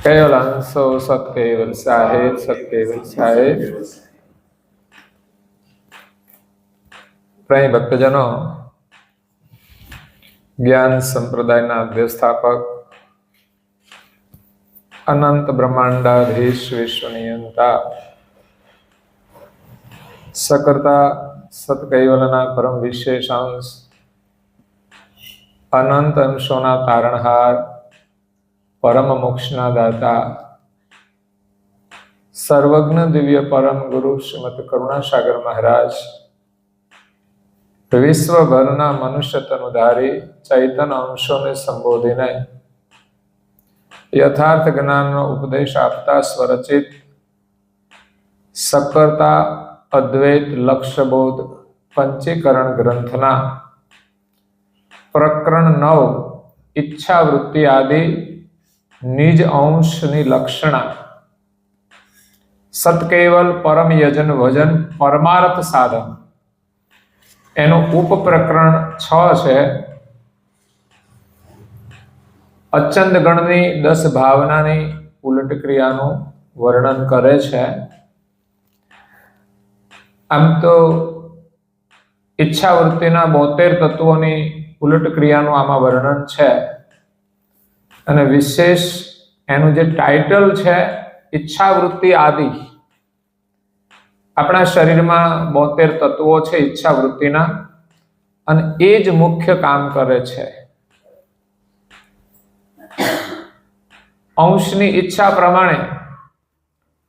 કેવલ અંશો સત્કેવલ સાહેબ, સત્કેવલ સાહેબ. પ્રેમી ભક્તજનો, જ્ઞાન સંપ્રદાયના અધ્યસ્થાપક, અનંત બ્રહ્માંડાધીશ, વિશ્વનિયંતા, સકર્તા સત્કૈવલના પરમ વિશેષાંશ, અનંત અંશોના તારણહાર, પરમ મોક્ષના દાતા, સર્વજ્ઞ દિવ્ય પરમ ગુરુ શ્રીમદ કરુણાસાગર મહારાજ, વિશ્વભરના મનુષ્ય તનુધારી ચૈતન્ય અંશોને સંબોધીને યથાર્થ જ્ઞાનનો ઉપદેશ આપતા સ્વરચિત સકર્તા અદ્વૈત લક્ષ્યબોધ પંચીકરણ ગ્રંથના પ્રકરણ 9 ઈચ્છાવૃત્તિ આદિ નિજ અંશની લક્ષણા, સત્કેવલ પરમ યજન ભજન પરમાર્થ સાધન, એનું ઉપપ્રકરણ 6 છે. અચંદ ગણની 10 ભાવનાની ઉલટ ક્રિયાનું વર્ણન કરે છે. આમ તો ઈચ્છાવૃત્તિના 72 તત્વોની ઉલટ ક્રિયાનું આમાં વર્ણન છે, અને વિશેષ એનું જે ટાઇટલ છે ઈચ્છાવૃત્તિ આદિ. આપણા શરીરમાં 72 તત્વો છે ઈચ્છાવૃત્તિના, અને એ જ મુખ્ય કામ કરે છે. અંશની ઈચ્છા પ્રમાણે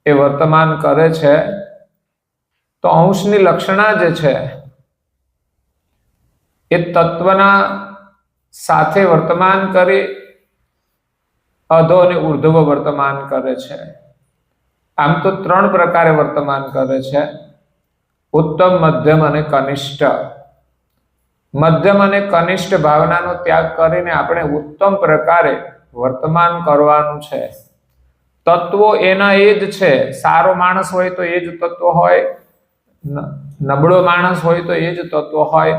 એ વર્તમાન કરે છે. તો અંશની લક્ષણા જે છે એ તત્વના સાથે વર્તમાન કરી અધો અને ઉર્ધ્વ વર્તમાન કરે છે. આમ તો 3 પ્રકારે વર્તમાન કરે છે: ઉત્તમ, મધ્યમ અને કનિષ્ઠ. મધ્યમ અને કનિષ્ઠ ભાવનાનો ત્યાગ કરીને આપણે ઉત્તમ પ્રકારે વર્તમાન કરવાનું છે. તત્વો એના એ જ છે. સારો માણસ હોય તો એ જ તત્વ હોય, નબળો માણસ હોય તો એ જ તત્વ હોય,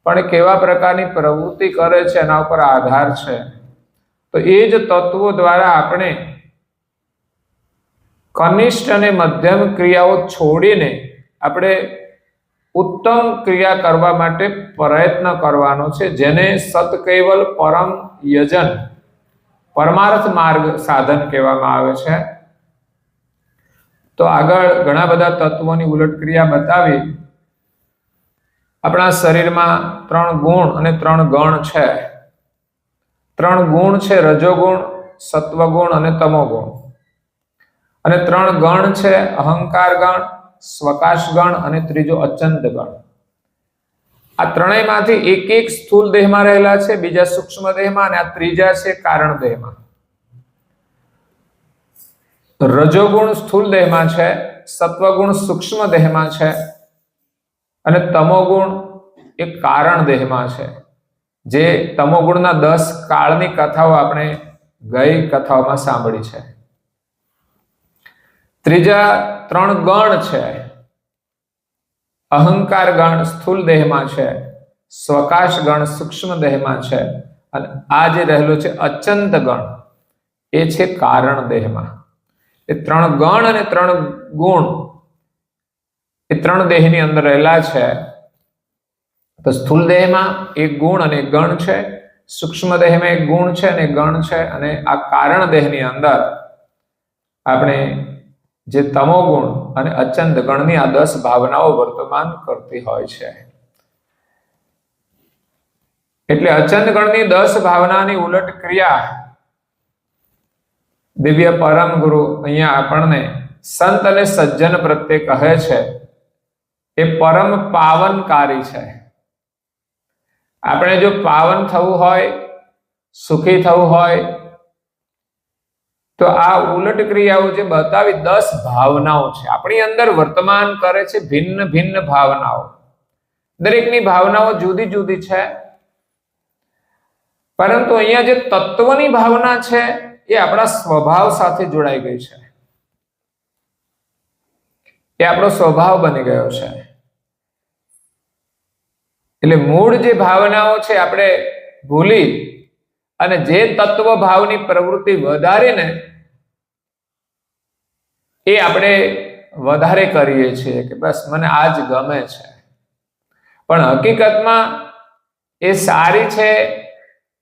પણ કેવા પ્રકારની પ્રવૃત્તિ કરે છે એના ઉપર આધાર છે. તો એ જ તત્વો દ્વારા આપણે કનિષ્ઠ અને મધ્યમ ક્રિયાઓ છોડીને આપણે ઉત્તમ ક્રિયા કરવા માટે પ્રયત્ન કરવાનો છે, જેને સત્કૈવલ પરમ યજન પરમાર્થ માર્ગ સાધન કહેવામાં આવે છે. તો આગળ ઘણા બધા તત્વોની ઉલટ ક્રિયા બતાવી. આપણા શરીરમાં 3 ગુણ અને 3 ગણ છે. 3 ગુણ છે: રજોગુણ, સત્વગુણ અને તમોગુણ. અને 3 ગણ છે: અહંકાર ગણ, સ્વકાશ ગણ અને ત્રીજો અચંદ ગણ. આ ત્રણેયમાંથી એક સ્થૂળ દેહમાં રહેલા છે, બીજા સૂક્ષ્મ દેહમાં, અને આ ત્રીજા છે કારણ દેહમાં. રજોગુણ સ્થૂળ દેહમાં છે, સત્વગુણ સૂક્ષ્મ દેહમાં છે, અને તમોગુણ એ કારણ દેહમાં છે. જે તમોગુણના 10 કાળની કથાઓ આપણે ગઈ કથાઓમાં સાંભળી છે. ત્રીજા 3 ગણ છે. અહંકાર ગણ સ્થૂળ દેહમાં છે, સ્વકાશ ગણ સૂક્ષ્મ દેહમાં છે, અને આ જે રહેલો છે અચંત ગણ એ છે કારણ દેહમાં. એ 3 ગણ અને 3 ગુણ એ 3 દેહની અંદર રહેલા છે. તો સ્થૂળ દેહમાં 1 ગુણ અને 1 ગણ છે, સૂક્ષ્મ દેહમાં 1 ગુણ છે અને 1 ગણ છે, અને આ કારણ દેહની અંદર આપણે જે તમોગુણ અને અચંદ ગણની આ 10 ભાવનાઓ વર્તમાન કરતી હોય છે. એટલે અચંદ ગણની 10 ભાવનાની ઉલટ ક્રિયા દિવ્ય પરમ ગુરુ અહીંયા આપણને સંત અને સજ્જન પ્રત્યે કહે છે એ પરમ પાવનકારી છે. આપણે જો પાવન થવું હોય, સુખી થવું હોય, તો આ ઉલટ ક્રિયાઓ જે બતાવી 10 ભાવનાઓ છે આપણી અંદર વર્તમાન કરે છે. ભિન્ન ભિન્ન ભાવનાઓ, દરેકની ભાવનાઓ જુદી જુદી છે, પરંતુ અહીંયા જે તત્વની ભાવના છે એ આપણા સ્વભાવ સાથે જોડાઈ ગઈ છે. એ આપણો સ્વભાવ બની ગયો છે. એટલે મૂળ જે ભાવનાઓ છે આપણે ભૂલી અને જે તત્વ ભાવની પ્રવૃત્તિ વધારીને એ આપણે વધારે કરીએ છીએ કે બસ મને આ જ ગમે છે, પણ હકીકતમાં એ સારી છે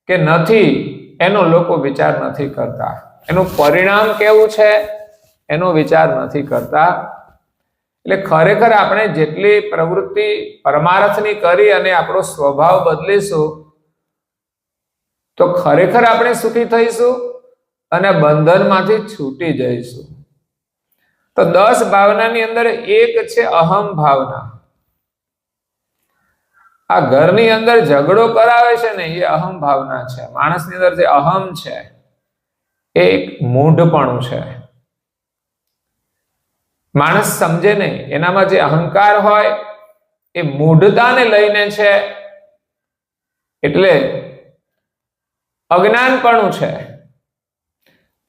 કે નથી એનો લોકો વિચાર નથી કરતા. એનું પરિણામ કેવું છે એનો વિચાર નથી કરતા. એટલે ખરેખર આપણે જેટલી પ્રવૃત્તિ પરમાર્થની કરી અને આપણો સ્વભાવ બદલીશું તો ખરેખર આપણે સુખી થઈશું અને બંધનમાંથી છૂટી જઈશું. તો 10 ભાવનાની અંદર એક છે અહમ ભાવના. આ ઘરની અંદર ઝઘડો કરાવે છે ને એ અહમ ભાવના છે. માણસની અંદર જે અહમ છે એ એક મૂઢપણું છે. માણસ સમજે નહીં, એનામાં જે અહંકાર હોય એ મૂઢતાને લઈને છે, એટલે અજ્ઞાનપણું છે.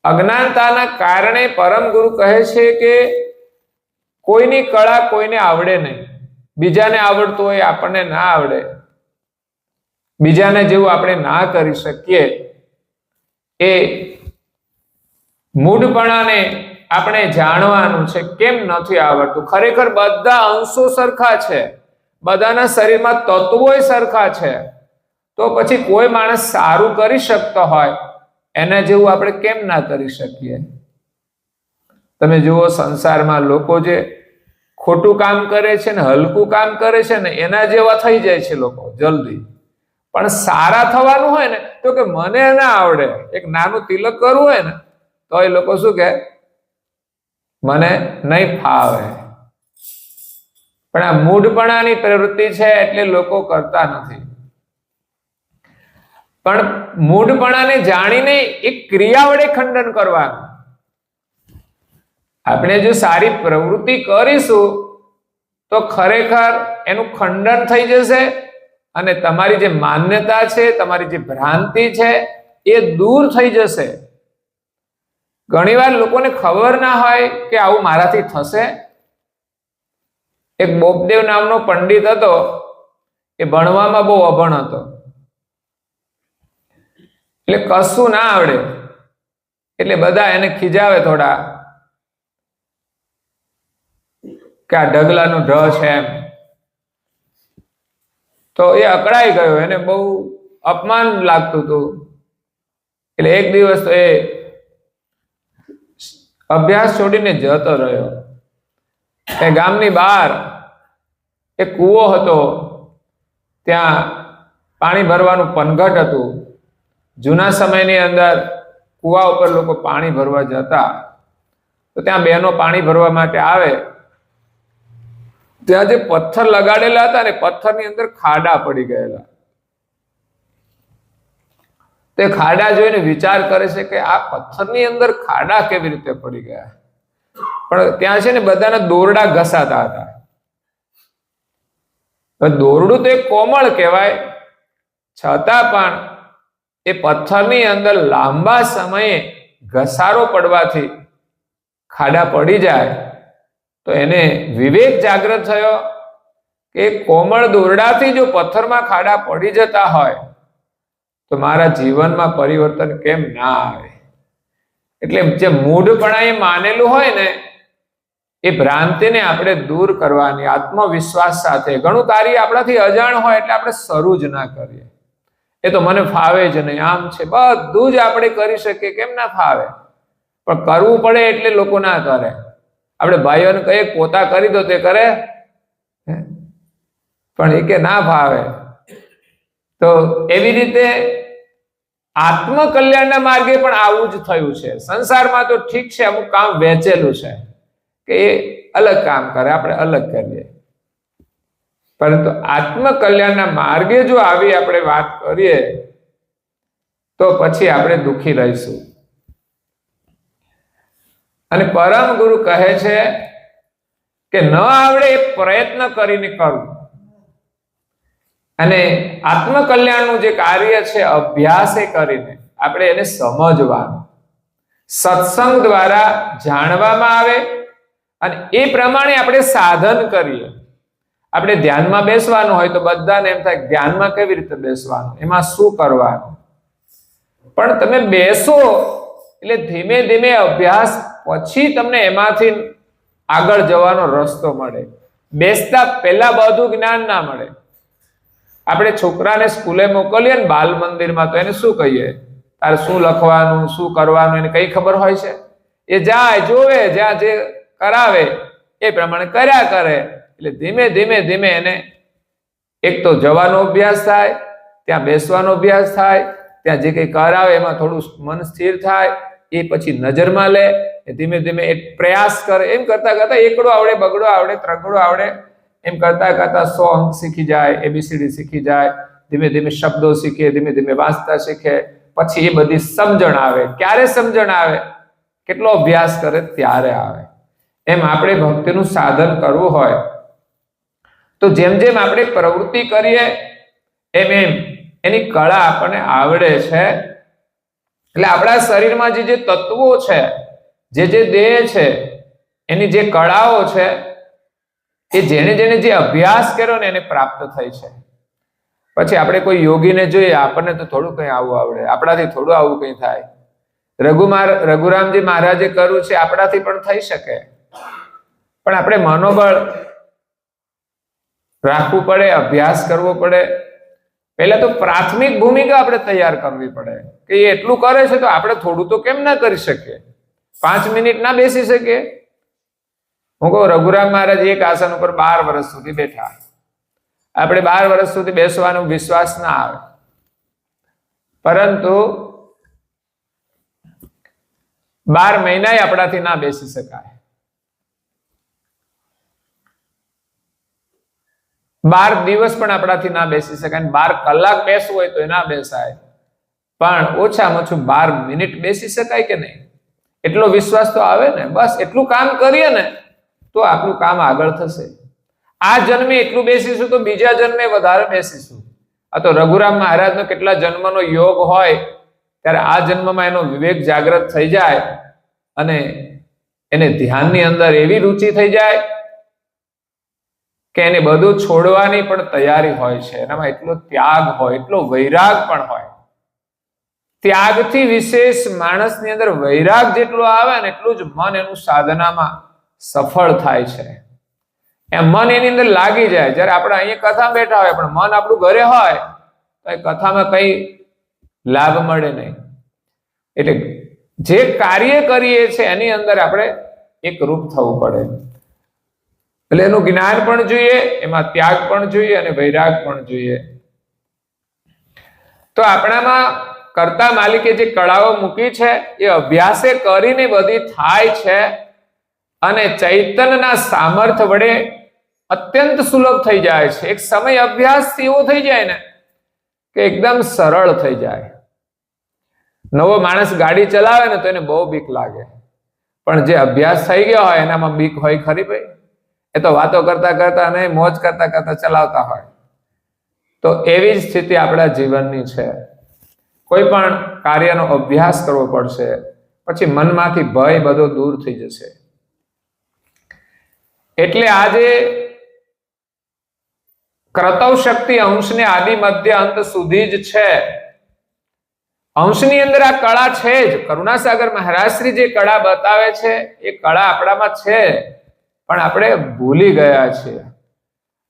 અજ્ઞાનતાના કારણે પરમ ગુરુ કહે છે કે કોઈની કળા કોઈને આવડે નહીં. બીજાને આવડતું હોય આપણને ના આવડે, બીજાને જેવું આપણે ના કરી શકીએ. એ મૂઢપણાને આપણે જાણવાનું છે. કેમ નથી આવડતું? ખરેખર બધા અંશો સરખા છે, બધાના શરીરમાં તત્વો સરખા છે. તો પછી કોઈ માણસ સારું કરી શકતો હોય એના જેવું આપણે કેમ ના કરી શકીએ? તમે જુઓ સંસારમાં લોકો જે ખોટું કામ કરે છે ને હલકું કામ કરે છે ને એના જેવા થઈ જાય છે લોકો જલ્દી. પણ સારા થવાનું હોય ને તો કે મને ના આવડે, એક નાનું તિલક કરવું હોય ને તો એ લોકો શું કે મને નહીં ફાવે. પણ આ મૂઢપણાની પ્રવૃત્તિ છે એટલે લોકો કરતા નથી. પણ મૂઢપણાને જાણીને એક ક્રિયા વડે ખંડન કરવાનું. આપણે જો સારી પ્રવૃત્તિ કરીશું તો ખરેખર એનું ખંડન થઈ જશે અને તમારી જે માન્યતા છે, તમારી જે ભ્રાંતિ છે એ દૂર થઈ જશે. ઘણીવાર લોકોને ખબર ના હોય કે આવું મારાથી થશે. એક બોપદેવ નામનો પંડિત હતો, એ ભણવામાં બહુ અભણ હતો, એટલે કશું ના આવડે એટલે બધા એને ખીજાવે થોડા કે આ ઢગલાનું ઢ છે એમ. તો એ અકળાઈ ગયો, એને બહુ અપમાન લાગતું હતું. એટલે એક દિવસ તો એ અભ્યાસ છોડીને જતો રહ્યો. એ ગામની બહાર એક કૂવો હતો, ત્યાં પાણી ભરવાનું પનઘટ હતું. જૂના સમયની અંદર કૂવા ઉપર લોકો પાણી ભરવા જતા, તો ત્યાં બહેનો પાણી ભરવા માટે આવે. ત્યાં જે પથ્થર લગાડેલા હતા ને પથ્થરની અંદર ખાડા પડી ગયેલા. તે ખાડા જોઈને વિચાર કરે છે કે આ પથ્થરની અંદર ખાડા કેવી રીતે પડી ગયા? પણ ત્યાં છે ને બધાના દોરડા ઘસાતા હતા. દોરડું તો એક કોમળ કહેવાય, છતાં પણ એ પથ્થરની અંદર લાંબા સમયે ઘસારો પડવાથી ખાડા પડી જાય. તો એને વિવેક જાગૃત થયો કે કોમળ દોરડાથી જો પથ્થરમાં ખાડા પડી જતા હોય તો મારા જીવનમાં પરિવર્તન કેમ ના આવે? એટલે જે મૂઢપણા એ માનેલું હોય ને એ ભ્રાંતિને આપણે દૂર કરવાની આત્મવિશ્વાસ સાથે. ઘણું કાર્ય આપણાથી અજાણ હોય એટલે આપણે શરૂ જ ના કરીએ. એ તો મને ફાવે જ નહીં, આમ છે, બધું જ આપણે કરી શકીએ, કેમ ના ફાવે? પણ કરવું પડે એટલે લોકો ના કરે. આપણે ભાઈઓને કહીએ પોતા કરી દો તે કરે, પણ એ કે ના ફાવે. તો એવી રીતે આત્મકલ્યાણના માર્ગે પણ આવું જ થયું છે. સંસારમાં તો ઠીક છે, અમુક કામ વહેંચેલું છે કે એ અલગ કામ કરે, આપણે અલગ કરીએ. પરંતુ આત્મકલ્યાણના માર્ગે જો આવી આપણે વાત કરીએ તો પછી આપણે દુઃખી રહીશું. અને પરમ ગુરુ કહે છે કે ન આવડે એ પ્રયત્ન કરીને કરવું. અને આત્મકલ્યાણનું જે કાર્ય છે અભ્યાસે કરીને આપણે એને સમજવાનું, સત્સંગ દ્વારા જાણવામાં આવે અને એ પ્રમાણે આપણે સાધન કરીએ. આપણે ધ્યાનમાં બેસવાનું હોય તો બધાને એમ થાય ધ્યાનમાં કેવી રીતે બેસવાનું, એમાં શું કરવાનું? પણ તમે બેસો એટલે ધીમે ધીમે અભ્યાસ પછી તમને એમાંથી આગળ જવાનો રસ્તો મળે. બેસતા પહેલા બધું જ્ઞાન ના મળે. આપણે છોકરાને સ્કૂલે મોકલીએ ને બાલ મંદિરમાં, તો એને શું કહીએ? તારે શું લખવાનું, શું કરવાનું, એને કઈ ખબર હોય છે? એ જાય, જોવે, જ્યાં જે કરાવે એ પ્રમાણે કર્યા કરે. એટલે ધીમે ધીમે ધીમે એને એક તો જવાનો અભ્યાસ થાય, ત્યાં બેસવાનો અભ્યાસ થાય, ત્યાં જે કંઈ કરાવે એમાં થોડું મન સ્થિર થાય, એ પછી નજરમાં લે, ધીમે ધીમે એક પ્રયાસ કરે. એમ કરતા કરતા એકડો આવડે, બગડો આવડે, ત્રગડો આવડે, એમ કરતા કરતા 100 અંક શીખી જાય, ABCD શીખી જાય, ધીમે ધીમે શબ્દો શીખે, ધીમે ધીમે વાંચતા શીખે. પછી એ બધી સમજણ આવે. ક્યારે સમજણ આવે? કેટલો અભ્યાસ કરે ત્યારે આવે. એમ આપણે ભક્તિનું સાધન કરવું હોય તો જેમ જેમ આપણે પ્રવૃત્તિ કરીએ એમ એમ એની કળા આપણને આવડે છે. એટલે આપણા શરીરમાં જે તત્વો છે, જે દેહ છે, એની જે કળાઓ છે, એ જેને જેને જે અભ્યાસ કર્યો ને એને પ્રાપ્ત થઈ છે. પછી આપણે કોઈ યોગીને જોઈએ, આપણને તો થોડું કંઈ આવું આવડે, આપણાથી થોડું આવું કંઈ થાય. રઘુરામજી મહારાજે કર્યું છે, આપણાથી પણ થઈ શકે. પણ આપણે મનોબળ રાખવું પડે, અભ્યાસ કરવો પડે. પહેલા તો પ્રાથમિક ભૂમિકા આપણે તૈયાર કરવી પડે કે એ એટલું કરે છે તો આપણે થોડું તો કેમ ના કરી શકીએ? 5 મિનિટ ના બેસી શકીએ? હું કહું, રઘુરામ મહારાજ એક આસન ઉપર 12 વર્ષ સુધી બેઠા. આપણે 12 વર્ષ સુધી બેસવાનો વિશ્વાસ ના આવે, પરંતુ 12 મહિના આપણાથી ના બેસી શકાય. 12 દિવસ પણ આપણાથી ના બેસી શકાય. 12 કલાક બેસવું હોય તો ના બેસાય, પણ ઓછામાં ઓછું 12 મિનિટ બેસી શકાય કે નહીં? એટલો વિશ્વાસ તો આવે ને. બસ એટલું કામ કરીએ ને તો આપણું કામ આગળ થશે. આ જન્મે એટલું બેસીશું તો બીજા જન્મે વધારે બેસીશું. આ તો રઘુરામ મહારાજનો કેટલા જન્મનો યોગ હોય ત્યારે આ જન્મમાં એનો વિવેક જાગૃત થઈ જાય અને એને ધ્યાનની અંદર એવી રુચિ થઈ જાય કે એને બધું છોડવાની પણ તૈયારી હોય છે. એનામાં એટલો ત્યાગ હોય, એટલો વૈરાગ પણ હોય. ત્યાગથી વિશેષ માણસની અંદર વૈરાગ જેટલો આવે ને એટલું જ મન એનું સાધનામાં સફળ થાય છે. એમ મન એની અંદર લાગી જાય. જ્યારે આપણે અહીંયા કથા બેઠા હોય પણ મન આપણું ઘરે હોય તો એ કથામાં કઈ લાભ મળે નહીં. એટલે જે કાર્ય કરીએ છીએ એની અંદર આપણે એક રૂપ થવું પડે. એટલે એનું જ્ઞાન પણ જોઈએ, એમાં ત્યાગ પણ જોઈએ અને વૈરાગ પણ જોઈએ. તો આપણામાં કર્તા માલિકે જે કળાઓ મૂકી છે એ અભ્યાસે કરીને બધી થાય છે અને ચૈતન્યના સામર્થ્ય વડે અત્યંત સુલભ થઈ જાય છે. એક સમય અભ્યાસથી એવો થઈ જાય ને કે એકદમ સરળ થઈ જાય. નવો માણસ ગાડી ચલાવે ને તો એને બહુ બીક લાગે, પણ જે અભ્યાસ થઈ ગયો હોય એનામાં બીક હોય ખરી ભાઈ? એ તો વાતો કરતા કરતા અને મોજ કરતા કરતા ચલાવતા હોય. તો એવી જ સ્થિતિ આપણા જીવનની છે. કોઈ પણ કાર્યનો અભ્યાસ કરવો પડશે, પછી મનમાંથી ભય બધો દૂર થઈ જશે. એટલે આજે કર્તવ શક્તિ અંશને આદિ મધ્ય અંત સુધી જ છે. અંશની અંદર આ કળા છે જ. કરુણાસાગર મહારાજશ્રી જે કળા બતાવે છે એ કળા આપણામાં છે, પણ આપણે ભૂલી ગયા છીએ.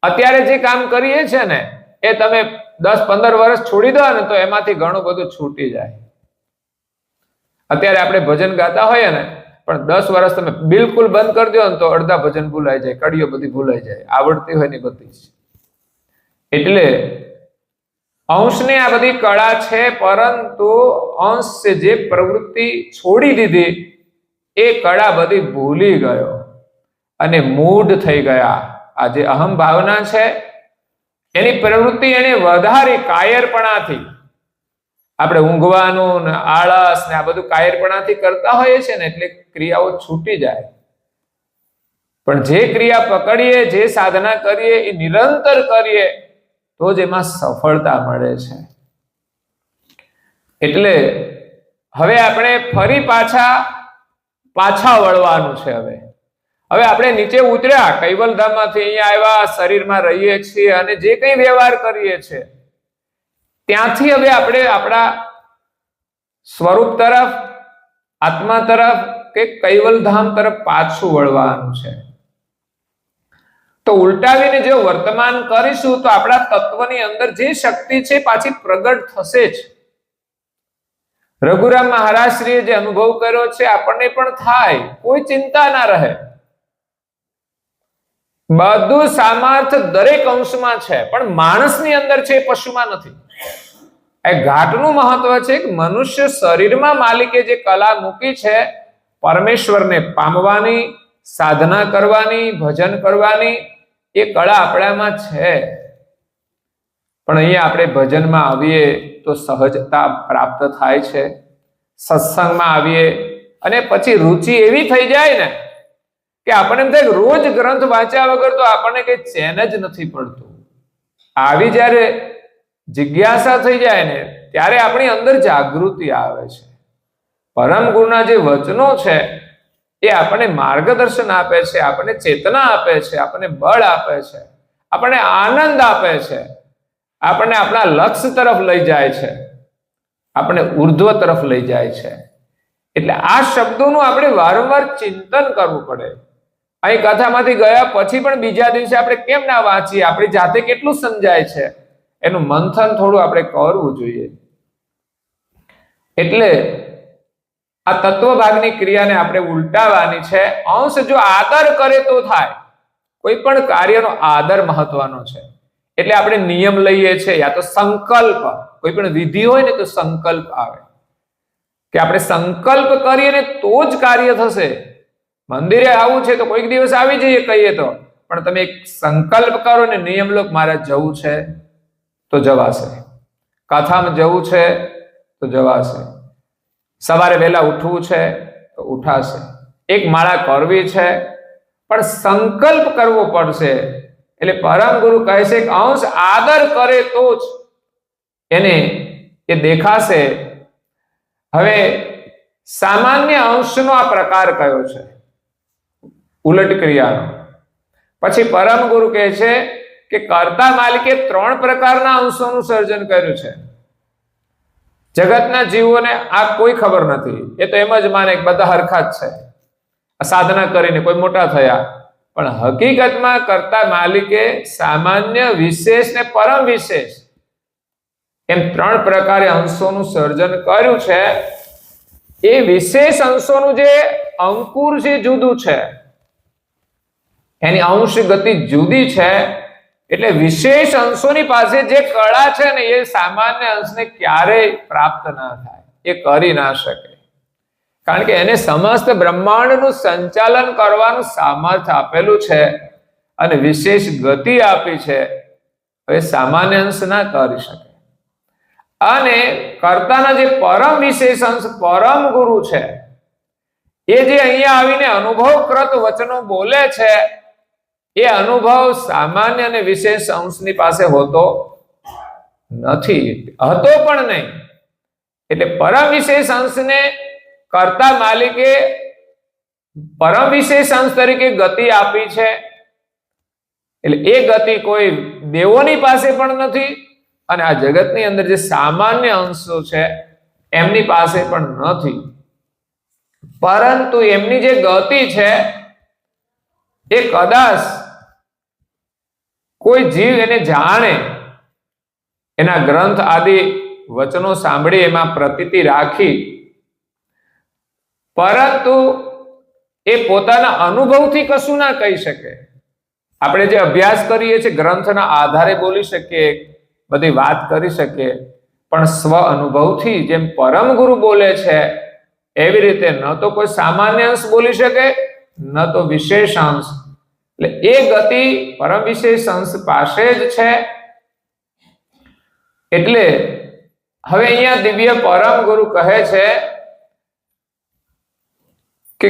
અત્યારે જે કામ કરીએ છે ને એ તમે 10-15 વર્ષ છોડી દો ને તો એમાંથી ઘણું બધું છૂટી જાય. અત્યારે આપણે ભજન ગાતા હોઈએ ને પણ 10 વર્ષ તમે બિલકુલ બંધ કરી દો ને તો અડધા ભજન ભૂલાઈ જાય, કડીઓ બધી ભૂલાઈ જાય, આવડતી હોય ને બધી. એટલે અંશને આ બધી કળા છે, પરંતુ અંશ જે પ્રવૃત્તિ છોડી દીધી એ કળા બધી ભૂલી ગયો અને મૂઢ થઈ ગયા. આ જે અહમ ભાવના છે એની પ્રવૃત્તિ એને વધારી કાયરપણાથી. આપણે ઊંઘવાનું ને આળસ ને આ બધું કાયરપણાથી કરતા હોઈએ છે ને એટલે ક્રિયાઓ છૂટી જાય. પણ જે ક્રિયા પકડીએ, જે સાધના કરીએ એ નિરંતર કરીએ તો જ એમાં સફળતા મળે છે. એટલે હવે આપણે ફરી પાછા વળવાનું છે. હવે આપણે નીચે ઉતર્યા, કૈવલધામમાંથી અહીંયા આવ્યા, શરીરમાં રહીએ છીએ અને જે કંઈ વ્યવહાર કરીએ છીએ ત્યાંથી હવે આપણે આપણા સ્વરૂપ તરફ, આત્મા તરફ, કે કૈવલધામ તરફ પાછું વળવાનું છે. તો ઉલટાવીને જો વર્તમાન કરીશું તો આપણા તત્વની અંદર જે શક્તિ છે પાછી પ્રગટ થશે જ. રઘુરામ મહારાજશ્રીએ જે અનુભવ કર્યો છે આપણને પણ થાય, કોઈ ચિંતા ના રહે. બધું સામર્થ્ય દરેક અંશમાં છે, પણ માણસની અંદર છે, પશુમાં નથી. એ ઘાટનું મહત્વ છે કે મનુષ્ય શરીરમાં માલિકે જે કલા મૂકી છે પરમેશ્વરને પામવાની, સાધના કરવાની, ભજન કરવાની, એ કળા આપણામાં છે. પણ અહીંયા આપણે ભજનમાં આવીએ તો સહજતા પ્રાપ્ત થાય છે, સત્સંગમાં આવીએ અને પછી રુચિ એવી થઈ જાય ને કે આપણને એમ થાય રોજ ગ્રંથ વાંચ્યા વગર તો આપણને કઈ ચેન જ નથી પડતું. આવી જ્યારે જિજ્ઞાસા થઈ જાય ને ત્યારે આપણી અંદર જાગૃતિ આવે છે. પરમ ગુરુના જે વચનો છે એ આપણને માર્ગદર્શન આપે છે, આપણને ચેતના આપે છે, આપણને બળ આપે છે, આપણને આનંદ આપે છે, આપણને આપણા લક્ષ્ય તરફ લઈ જાય છે, આપણને ઉર્ધ્વ તરફ લઈ જાય છે. એટલે આ શબ્દોનું આપણે વારંવાર ચિંતન કરવું પડે. અહીં કથામાંથી ગયા પછી પણ બીજા દિવસે આપણે કેમ ના વાંચીએ, આપણી જાતે કેટલું સમજાય છે એનું મંથન થોડું આપણે કરવું જોઈએ. એટલે આ તત્વભાગની ક્રિયાને આપણે ઉલટાવવાની છે. અંશ જો આદર કરે તો થાય. કોઈ પણ કાર્યનો આદર મહત્વનો છે. એટલે આપણે નિયમ લઈએ છીએ, યા તો સંકલ્પ, કોઈ પણ વિધિ હોય ને તો સંકલ્પ આવે કે આપણે સંકલ્પ કરીએ ને તો જ કાર્ય થશે. મંદિરે આવું છે તો કોઈક દિવસ આવી જઈએ કહીએ તો, પણ તમે એક સંકલ્પ કરો ને નિયમ લો, મારે જવું છે તો જવાશે, કથામાં જવું છે તો જવાશે, સવારે વહેલા ઉઠવું છે તો ઉઠાશે, એક માળા કરવી છે, પણ સંકલ્પ કરવો પડશે. એટલે પરમ ગુરુ કહે છે કે અંશ આદર કરે તો જ એને એ દેખાશે. હવે સામાન્ય અંશનો આ પ્રકાર કયો છે? ઉલટ ક્રિયાનો. પછી પરમ ગુરુ કહે છે કે કર્તા માલિકે 3 પ્રકારના અંશોનું સર્જન કર્યું છે. જગતના જીવોને આ કોઈ ખબર નથી, એ તો એમ જ માને કે બધા હરખા જ છે, સાધના કરીને કોઈ મોટા થયા. પણ હકીકતમાં કર્તા માલિકે સામાન્ય, વિશેષ ને પરમ વિશેષ એમ 3 પ્રકારે અંશોનું સર્જન કર્યું છે. એ વિશેષ અંશોનું જે અંકુર છે જુદું છે, એની અંશ ગતિ જુદી છે. એટલે વિશેષ અંશોની પાસે જે કળા છે ને એ સામાન્ય અંશને ક્યારેય પ્રાપ્ત ના થાય, એ કરી ના શકે. કારણ કે એને સમસ્ત બ્રહ્માંડનું સંચાલન કરવાનું સામર્થ્ય આપેલું છે અને વિશેષ ગતિ આપી છે. હવે સામાન્ય અંશ ના કરી શકે. અને કર્તાના જે પરમ વિશેષ અંશ પરમ ગુરુ છે, એ જે અહીંયા આવીને અનુભવકૃત વચનો બોલે છે, એ અનુભવ સામાન્ય અને વિશેષ અંશની પાસે હોતો નથી, હતો પણ નહીં. એટલે પરમ વિશેષ અંશને કર્તા માલિકે પરમ વિશેષ અંશ તરીકે ગતિ આપી છે. એટલે એ ગતિ કોઈ દેવોની પાસે પણ નથી અને આ જગતની અંદર જે સામાન્ય અંશો છે એમની પાસે પણ નથી. પરંતુ એમની જે ગતિ છે એ કદાચ કોઈ જીવ એને જાણે, એના ગ્રંથ આદિ વચનો સાંભળી એમાં પ્રતીતિ રાખી, પરંતુ એ પોતાના અનુભવથી કશું ના કહી શકે. આપણે જે અભ્યાસ કરીએ છીએ ગ્રંથના આધારે બોલી શકીએ, બધી વાત કરી શકીએ, પણ સ્વ અનુભવથી જેમ પરમ ગુરુ બોલે છે એવી રીતે ન તો કોઈ સામાન્ય અંશ બોલી શકે, ન તો વિશેષ અંશ. એટલે એ ગતિ પરમ વિશેષ અંશ પાસે જ છે. એટલે હવે અહીંયા દિવ્ય પરમ ગુરુ કહે છે કે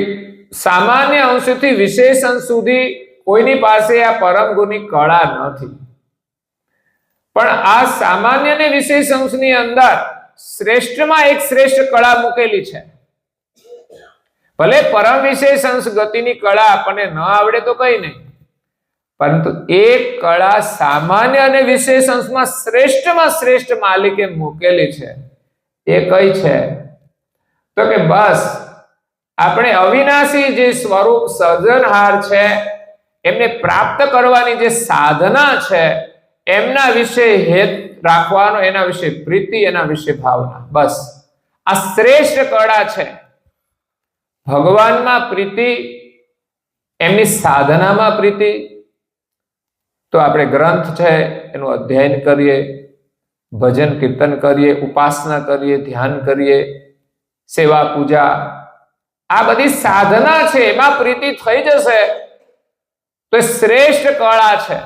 સામાન્ય અંશથી વિશેષ અંશ સુધી કોઈની પાસે આ પરમ ગુરુની કળા નથી. પણ આ સામાન્ય ને વિશેષ અંશની અંદર શ્રેષ્ઠમાં એક શ્રેષ્ઠ કળા મૂકેલી છે. ભલે પરમ વિશેષ અંશ ગતિની કળા આપણને ન આવડે તો કઈ નહીં, પરંતુ એક કળા સામાન્ય અને વિશેષ અંશમાં શ્રેષ્ઠમાં શ્રેષ્ઠ માલિકે મૂકેલી છે. એ કઈ છે? તો કે બસ આપણે અવિનાશી જે સ્વરૂપ સર્જનહાર છે એમને પ્રાપ્ત કરવાની જે સાધના છે એમના વિશે હેત રાખવાનો, એના વિશે પ્રીતિ, એના વિશે ભાવના, બસ આ શ્રેષ્ઠ કળા છે. ભગવાનમાં પ્રીતિ, એમની સાધનામાં પ્રીતિ. તો આપણે ગ્રંથ છે એનું અધ્યયન કરીએ, ભજન કીર્તન કરીએ, ઉપાસના કરીએ, ધ્યાન કરીએ, સેવા પૂજા, આ બધી સાધના છે, એમાં પ્રીતિ થઈ જશે તો શ્રેષ્ઠ કળા છે.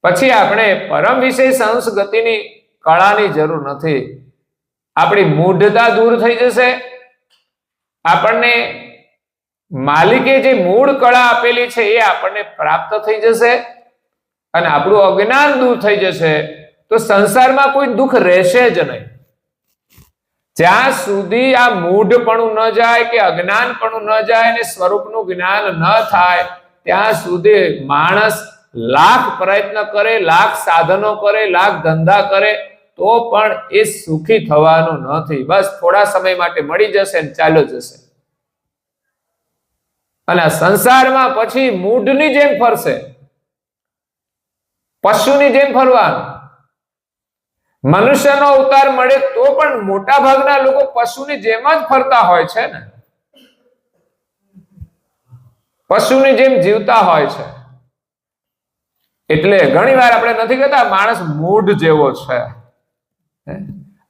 પછી આપણે પરમ વિષય સંસ ગતિની કળાની જરૂર નથી. આપણી મૂઢતા દૂર થઈ જશે. આપણને માલિકે જે મૂળ કળા આપેલી છે એ આપણને પ્રાપ્ત થઈ જશે અને આપણું અજ્ઞાન દૂર થઈ જશે. તો સંસારમાં કોઈ દુઃખ રહેશે જ નહીં. જ્યાં સુધી આ મૂઢપણું ન જાય કે અજ્ઞાનપણું ન જાય ને સ્વરૂપનું જ્ઞાન ન થાય ત્યાં સુધી માણસ લાખ પ્રયત્ન કરે, લાખ સાધનો કરે, લાખ ધંધા કરે તો પણ એ સુખી થવાનું નથી. બસ થોડા સમય માટે મળી જશે ને ચાલ્યો જશે. અને આ સંસારમાં પછી મૂઢની જેમ ફરશે, પશુની જેમ ફરવાનું. મનુષ્યનો અવતાર મળે તો પણ મોટા ભાગના લોકો પશુની જેમ જ ફરતા હોય છે ને, પશુની જેમ જીવતા હોય છે. એટલે ઘણી વાર આપણે નથી કહેતા માણસ મૂઢ જેવો છે.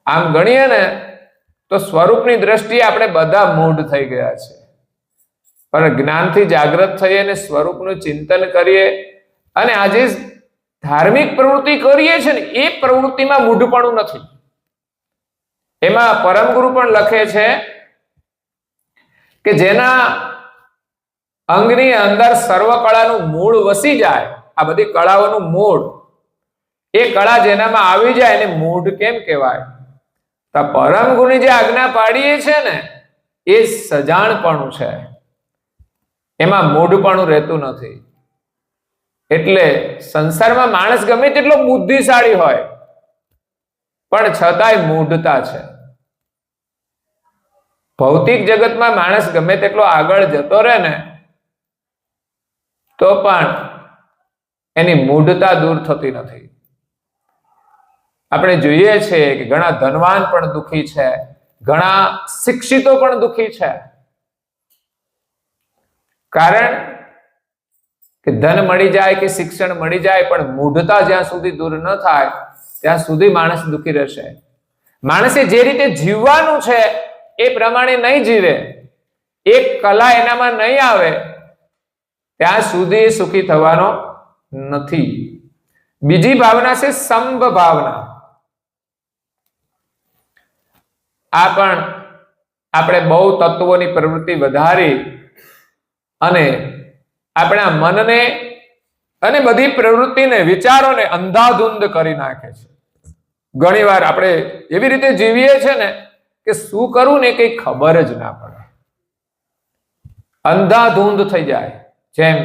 આમ ગણીએ ને તો સ્વરૂપની દ્રષ્ટિએ આપણે બધા મૂઢ થઈ ગયા છે. પણ જ્ઞાનથી જાગૃત થઈએ અને સ્વરૂપનું ચિંતન કરીએ અને આજે ધાર્મિક પ્રવૃત્તિ કરીએ છીએ ને એ પ્રવૃત્તિમાં મૂઢપણું નથી. એમાં પરમ ગુરુ પણ લખે છે કે જેના અંગની અંદર સર્વ કળાનું મૂળ વસી જાય, આ બધી કળાઓનું મૂળ, એ કળા જેનામાં આવી જાય એને મૂઢ કેમ કહેવાય? તો પરમ ગુરુની જે આજ્ઞા પાડીએ છે ને એ સજાણપણું છે, એમાં મૂઢપણું રહેતું નથી. એટલે સંસારમાં માણસ ગમે તેટલો બુદ્ધિશાળી હોય પણ છતાંય મૂઢતા છે. ભૌતિક જગતમાં માણસ ગમે તેટલો આગળ જતો રહે ને તો પણ એની મૂઢતા દૂર થતી નથી. આપણે જોઈએ છીએ કે ઘણા ધનવાન પણ દુઃખી છે, ઘણા શિક્ષિતો પણ દુઃખી છે. કારણ કે ધન મળી જાય કે શિક્ષણ મળી જાય પણ મૂઢતા જ્યાં સુધી દૂર ન થાય ત્યાં સુધી માણસ દુઃખી રહેશે. માણસે જે રીતે જીવવાનું છે એ પ્રમાણે નહીં જીવે, એક કલા એનામાં નહીં આવે ત્યાં સુધી સુખી થવાનો નથી. બીજી ભાવના છે સંભ ભાવના. આ પણ આપણે બહુ તત્વોની પ્રવૃત્તિ વધારી અને આપણા મનને અને બધી પ્રવૃત્તિને, વિચારોને અંધાધુંધ કરી નાખે છે. ઘણી વાર આપણે એવી રીતે જીવીએ છે ને કે શું કરવું ને કઈ ખબર જ ના પડે, અંધાધુંધ થઈ જાય. જેમ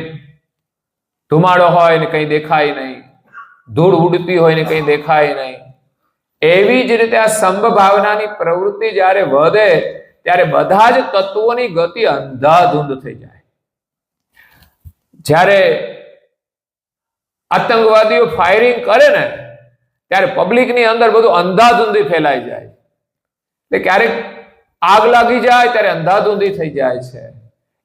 ધુમાડો હોય ને કઈ દેખાય નહીં, ધૂળ ઉડતી હોય ને કઈ દેખાય નહીં, એવી જ રીતે આ સંભ ભાવનાની પ્રવૃત્તિ જ્યારે વધે ત્યારે બધા જ તત્વોની ગતિ અંધાધુંધ થઈ જાય. જ્યારે આતંકવાદીઓ ફાયરિંગ કરે ને ત્યારે પબ્લિકની અંદર બધું અંધાધુંધી ફેલાઈ જાય. એટલે ક્યારેક આગ લાગી જાય ત્યારે અંધાધુંધી થઈ જાય છે.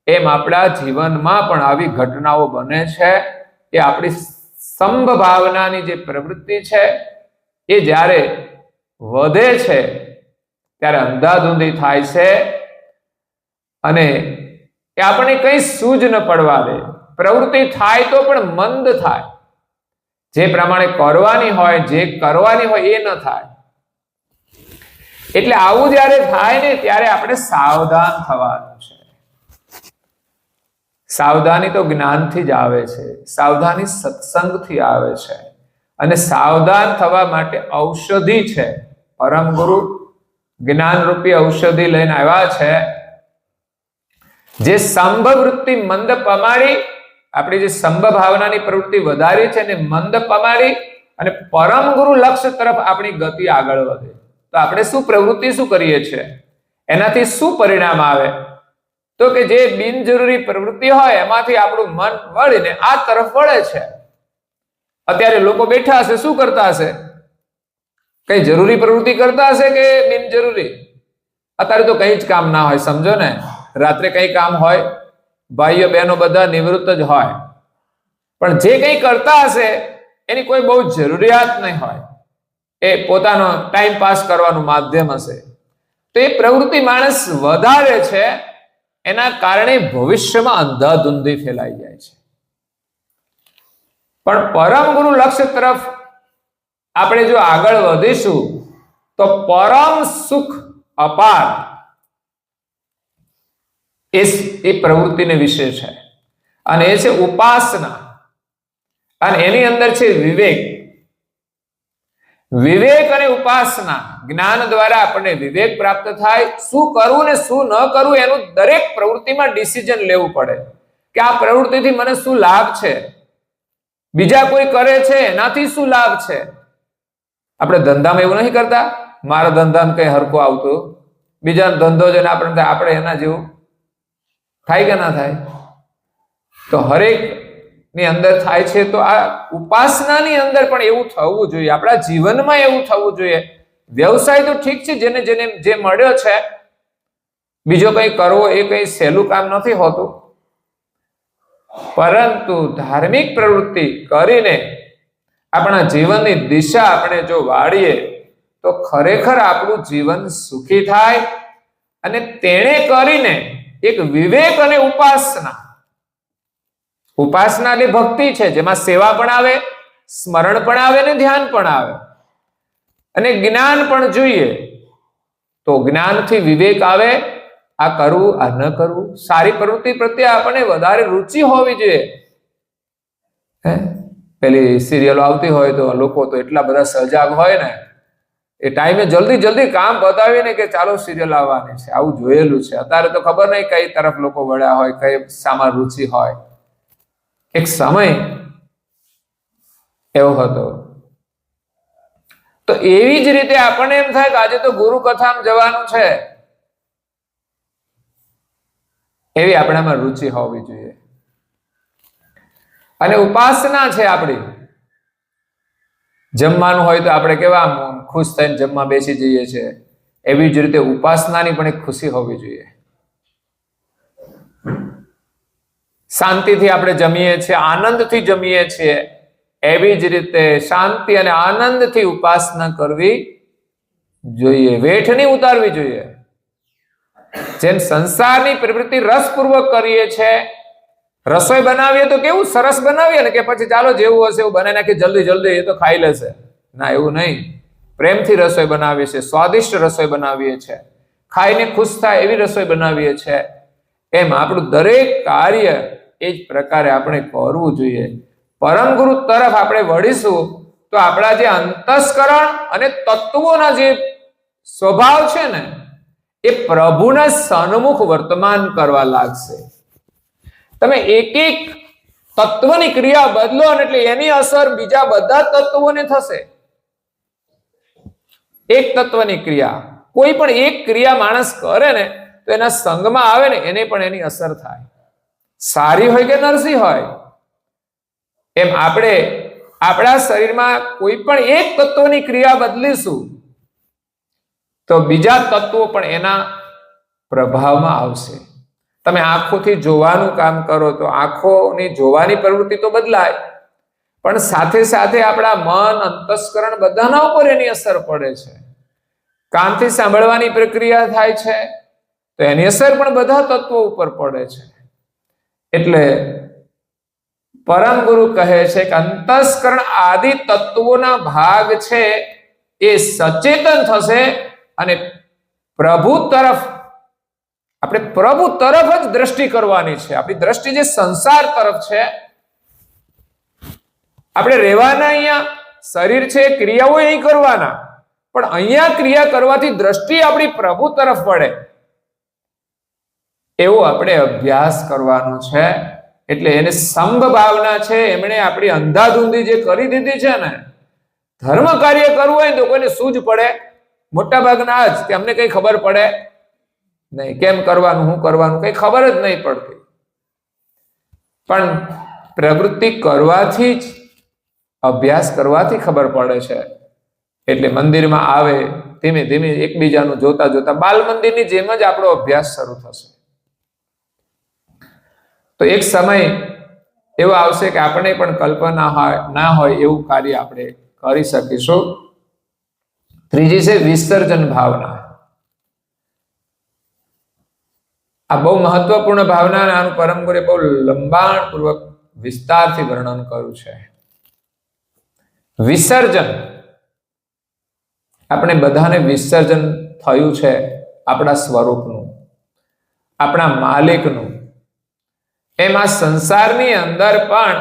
એમ આપણા જીવનમાં પણ આવી ઘટનાઓ બને છે કે આપણી સંભ ભાવનાની જે પ્રવૃત્તિ છે એ જ્યારે વધે છે ત્યારે અંધાધુંધી થાય છે અને એ આપણને કઈ સૂઝ ન પડવા દે. પ્રવૃત્તિ થાય તો પણ મંદ થાય, જે પ્રમાણે કરવાની હોય, જે કરવાની હોય એ ન થાય. એટલે આવું જ્યારે થાય ને ત્યારે આપણે સાવધાન થવાનું છે. સાવધાની તો જ્ઞાનથી જ આવે છે, સાવધાની સત્સંગથી આવે છે અને સાવધાન થવા માટે ઔષધિ છે. પરમ ગુરુ જ્ઞાન રૂપી ઔષધિ લઈને આવ્યા છે જે સંભ વૃત્તિ મંદ પમાડી, આપણી જે સંભ ભાવનાની પ્રવૃત્તિ વધારી છે ને મંદ પમાડી અને પરમ ગુરુ લક્ષ્ય તરફ આપણી ગતિ આગળ વધે. તો આપણે શું પ્રવૃત્તિ શું કરીએ છીએ, એનાથી શું પરિણામ આવે? તો કે જે બિનજરૂરી પ્રવૃત્તિ હોય એમાંથી આપણું મન વળીને આ તરફ વળે છે. અત્યારે લોકો બેઠા હશે, શું કરતા હશે? કઈ જરૂરી પ્રવૃત્તિ કરતા હશે કે બિનજરૂરી? અત્યારે તો કઈ જ કામ ના હોય, સમજો ને. રાત્રે કઈ કામ હોય, ભાઈઓ બહેનો બધા નિવૃત્ત જ હોય, પણ જે કઈ કરતા હશે એની કોઈ બહુ જરૂરિયાત નહીં હોય, એ પોતાનો ટાઈમ પાસ કરવાનું માધ્યમ હશે. તો એ પ્રવૃત્તિ માણસ વધારે છે, એના કારણે ભવિષ્યમાં અંધાધુંધી ફેલાઈ જાય છે. પણ પરમ ગુરુ લક્ષ્ય તરફ આપણે જો આગળ વધીશું તો પરમ સુખ અપાર એ પ્રવૃત્તિને વિશે છે, અને એ છે ઉપાસના. અને એની અંદર છે વિવેક. વિવેક અને ઉપાસના, જ્ઞાન દ્વારા આપણને વિવેક પ્રાપ્ત થાય. શું કરવું ને શું ન કરવું એનું દરેક પ્રવૃત્તિમાં ડિસિઝન લેવું પડે કે આ પ્રવૃત્તિથી મને શું લાભ છે, બીજા કોઈ કરે છે એનાથી શું લાભ છે. આપણે ધંધામાં એવું નહીં કરતા, મારા ધંધામાં કઈ હરખું આવતું, બીજાનો ધંધો જોઈને આપણે એના જેવું થાય કે ના થાય? તો હરેક ની અંદર થાય છે. તો આ ઉપાસનાની અંદર પણ એવું થવું જોઈએ, આપણા જીવનમાં એવું થવું જોઈએ. વ્યવસાય તો ઠીક છે, જેને જેને જે મળ્યો છે, બીજો કઈ કરવો એ કઈ સહેલું કામ નથી હોતું, પરંતુ ધાર્મિક પ્રવૃત્તિ કરીને આપણા જીવનની દિશા આપણે જો વાળીએ તો ખરેખર આપણું જીવન સુખી થાય. અને તેણે કરીને એક વિવેક અને ઉપાસના. ઉપાસના એટલે ભક્તિ છે, જેમાં સેવા પણ આવે, સ્મરણ પણ આવે ને ધ્યાન પણ આવે, અને જ્ઞાન પણ જોઈએ. તો જ્ઞાનથી વિવેક આવે, આ કરવું આ ન કરવું. સારી પ્રવૃત્તિ પ્રત્યે આપણને વધારે રુચિ હોવી જોઈએ. પેલી સિરિયલો આવતી હોય તો લોકો તો એટલા બધા સજાગ હોય ને, એ ટાઈમે જલ્દી જલ્દી કામ બતાવીને કે ચાલો સિરિયલ આવવાની છે. આવું જોયેલું છે. અત્યારે તો ખબર નહીં કઈ તરફ લોકો વળ્યા હોય, કઈ સામા રુચિ હોય. એક સમય એવો હતો. તો એવી જ રીતે આપણને એમ થાય કે આજે તો ગુરુ કથામાં જવાનું છે, એવી આપણામાં રુચિ હોવી જોઈએ. અને ઉપાસના છે આપણી. જમવાનું હોય તો આપણે કેવા ખુશ થઈને જમવા બેસી જઈએ છીએ, એવી જ રીતે ઉપાસનાની પણ એક ખુશી હોવી જોઈએ. શાંતિથી આપણે જમીએ છીએ, આનંદથી જમીએ છીએ, એવી જ રીતે શાંતિ અને આનંદથી ઉપાસના કરવી જોઈએ, વેઠ નહીં ઉતારવી જોઈએ. જેમ સંસારની પ્રવૃત્તિ રસપૂર્વક કરીએ છીએ, રસોઈ બનાવીએ તો કેવું સરસ બનાવીએ ને, કે પછી ચાલો જેવું હશે એવું બનાવી નાખીએ જલ્દી જલ્દી, એ તો ખાઈ લેશે. ના, એવું નહીં. પ્રેમથી રસોઈ બનાવીએ છીએ, સ્વાદિષ્ટ રસોઈ બનાવીએ છીએ, ખાઈને ખુશ થાય એવી રસોઈ બનાવીએ છીએ. એમ આપણું દરેક કાર્ય એ જ પ્રકારે આપણે કરવું જોઈએ. પરમ ગુરુ તરફ આપણે વળીશું તો આપણા જે અંતસ્કરણ અને તત્વોના જે સ્વભાવ છે ને, એ પ્રભુના સન્મુખ વર્તમાન કરવા લાગશે. તમે એક એક તત્વની ક્રિયા બદલો અને એટલે એની અસર બીજા બધા તત્વોને થશે. એક તત્વની ક્રિયા, કોઈ પણ એક ક્રિયા માણસ કરે ને તો એના સંગમાં આવે ને એને પણ એની અસર થાય, સારી હોય કે નરસી હોય. એમ આપણે આપણા શરીરમાં કોઈ પણ એક તત્વની ક્રિયા બદલીશું તો બીજા તત્વો પણ એના પ્રભાવમાં આવશે. તમે આંખોથી જોવાનું કામ કરો તો આંખોની જોવાની પ્રવૃત્તિ તો બદલાય, પણ સાથે સાથે આપણા મન, અંતસ્કરણ બધાના ઉપર એની અસર પડે છે. કાનથી સાંભળવાની પ્રક્રિયા થાય છે તો એની અસર પણ બધા તત્વો ઉપર પડે છે. એટલે પરમ ગુરુ કહે છે કે અંતસ્કરણ આદિ તત્વોના ભાગ છે એ સચેતન થશે અને પ્રભુ તરફ, આપણે પ્રભુ તરફ જ દ્રષ્ટિ કરવાની છે. આપણી દ્રષ્ટિ જે સંસાર તરફ છે, આપણે રહેવાના અહીંયા શરીર છે, ક્રિયાઓ અહીં કરવાના, પણ અહીંયા ક્રિયા કરવાથી દ્રષ્ટિ આપણી પ્રભુ તરફ વળે એવો આપણે અભ્યાસ કરવાનો છે. એટલે એને સંભ ભાવના છે. એમણે આપણી અંધાધૂંધી જે કરી દીધી છે ને, ધર્મ કાર્ય કરવું હોય તો કોઈને સૂઝ પડે, મોટા ભાગના જ કે અમને કઈ ખબર પડે, નહીં. કેમ કરવાનું, શું કરવાનું, કઈ ખબર જ નહીં પડતી. પણ પ્રવૃત્તિ કરવાથી જ, અભ્યાસ કરવાથી ખબર પડે છે. એટલે મંદિરમાં આવે, ધીમે ધીમે એકબીજાનું જોતા જોતા બાલ મંદિરની જેમ જ આપણો અભ્યાસ શરૂ થશે. તો એક સમય એવો આવશે કે આપણે પણ કલ્પના ના હોય એવું કાર્ય આપણે કરી શકીશું. ત્રીજી છે વિસર્જન ભાવના. આ બહુ મહત્વપૂર્ણ ભાવના અને આનું પરમ ગુરુએ બહુ લંબાણપૂર્વક વિસ્તારથી વર્ણન કર્યું છે. વિસર્જન, આપણે બધાને વિસર્જન થયું છે આપણા સ્વરૂપનું, આપણા માલિકનું. એમાં સંસારની અંદર પણ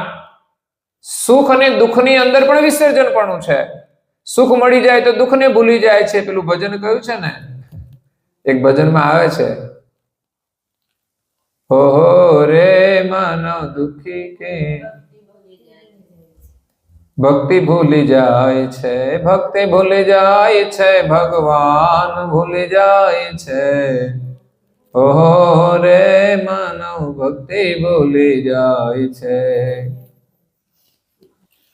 સુખ અને દુઃખની અંદર પણ વિસર્જન પણ છે. સુખ મળી જાય તો દુઃખને ભૂલી જાય છે. પેલું ભજન કયું છે ને, એક ભજનમાં આવે છે, હો રે માનવ દુખી કે ભક્તિ ભૂલી જાય છે, ભક્તિ ભૂલી જાય છે, ભગવાન ભૂલી જાય છે. ઓહો રે માનવ ભક્તિ ભૂલી જાય છે.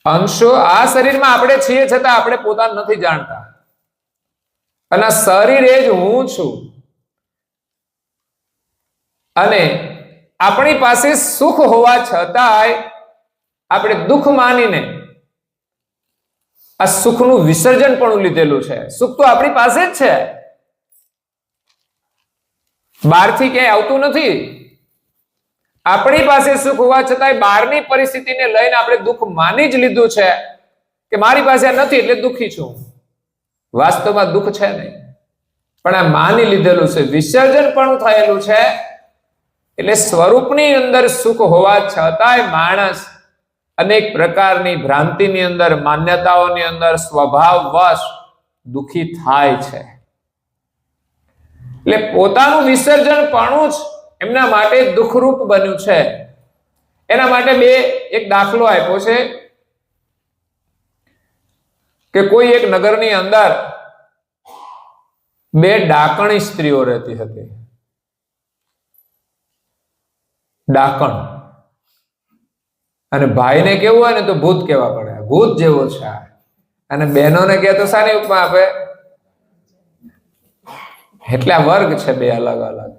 અંશો આ શરીરમાં આપણે છીએ છતાં આપણે પોતાને નથી જાણતા. અને શરીર એ જ હું છું. અને આપણી પાસે સુખ હોવા છતાંય આપણે દુઃખ માનીને આ સુખનું વિસર્જન પણ લીધેલું છે. સુખ તો આપણી પાસે જ છે, બહારથી ક્યાંય આવતું નથી. આપણી પાસે સુખ હોવા છતાંય બહારની પરિસ્થિતિને લઈને આપણે દુઃખ માની જ લીધું છે કે મારી પાસે નથી એટલે દુઃખી છું. વાસ્તવમાં દુઃખ છે નહીં, પણ આ માની લીધેલું છે, વિસર્જન પણ થયેલું છે. એટલે સ્વરૂપની અંદર સુખ હોવા છતાંય માણસ અનેક પ્રકારની ભ્રાંતિની અંદર, માન્યતાઓની અંદર સ્વભાવવશ દુઃખી થાય છે. એટલે પોતાનું વિસર્જન પણ જ એમના માટે દુઃખરૂપ બન્યું છે. એના માટે એક દાખલો આપ્યો છે કે કોઈ એક નગરની અંદર 2 ડાકણી સ્ત્રીઓ રહેતી હતી. ડાકણ. અને ભાઈને કેવું હોય ને તો ભૂત કેવા પડે, ભૂત જેવો છે. અને બહેનોને કહે તો સારી ઉપમા આપે. એટલે આ વર્ગ છે 2 અલગ અલગ.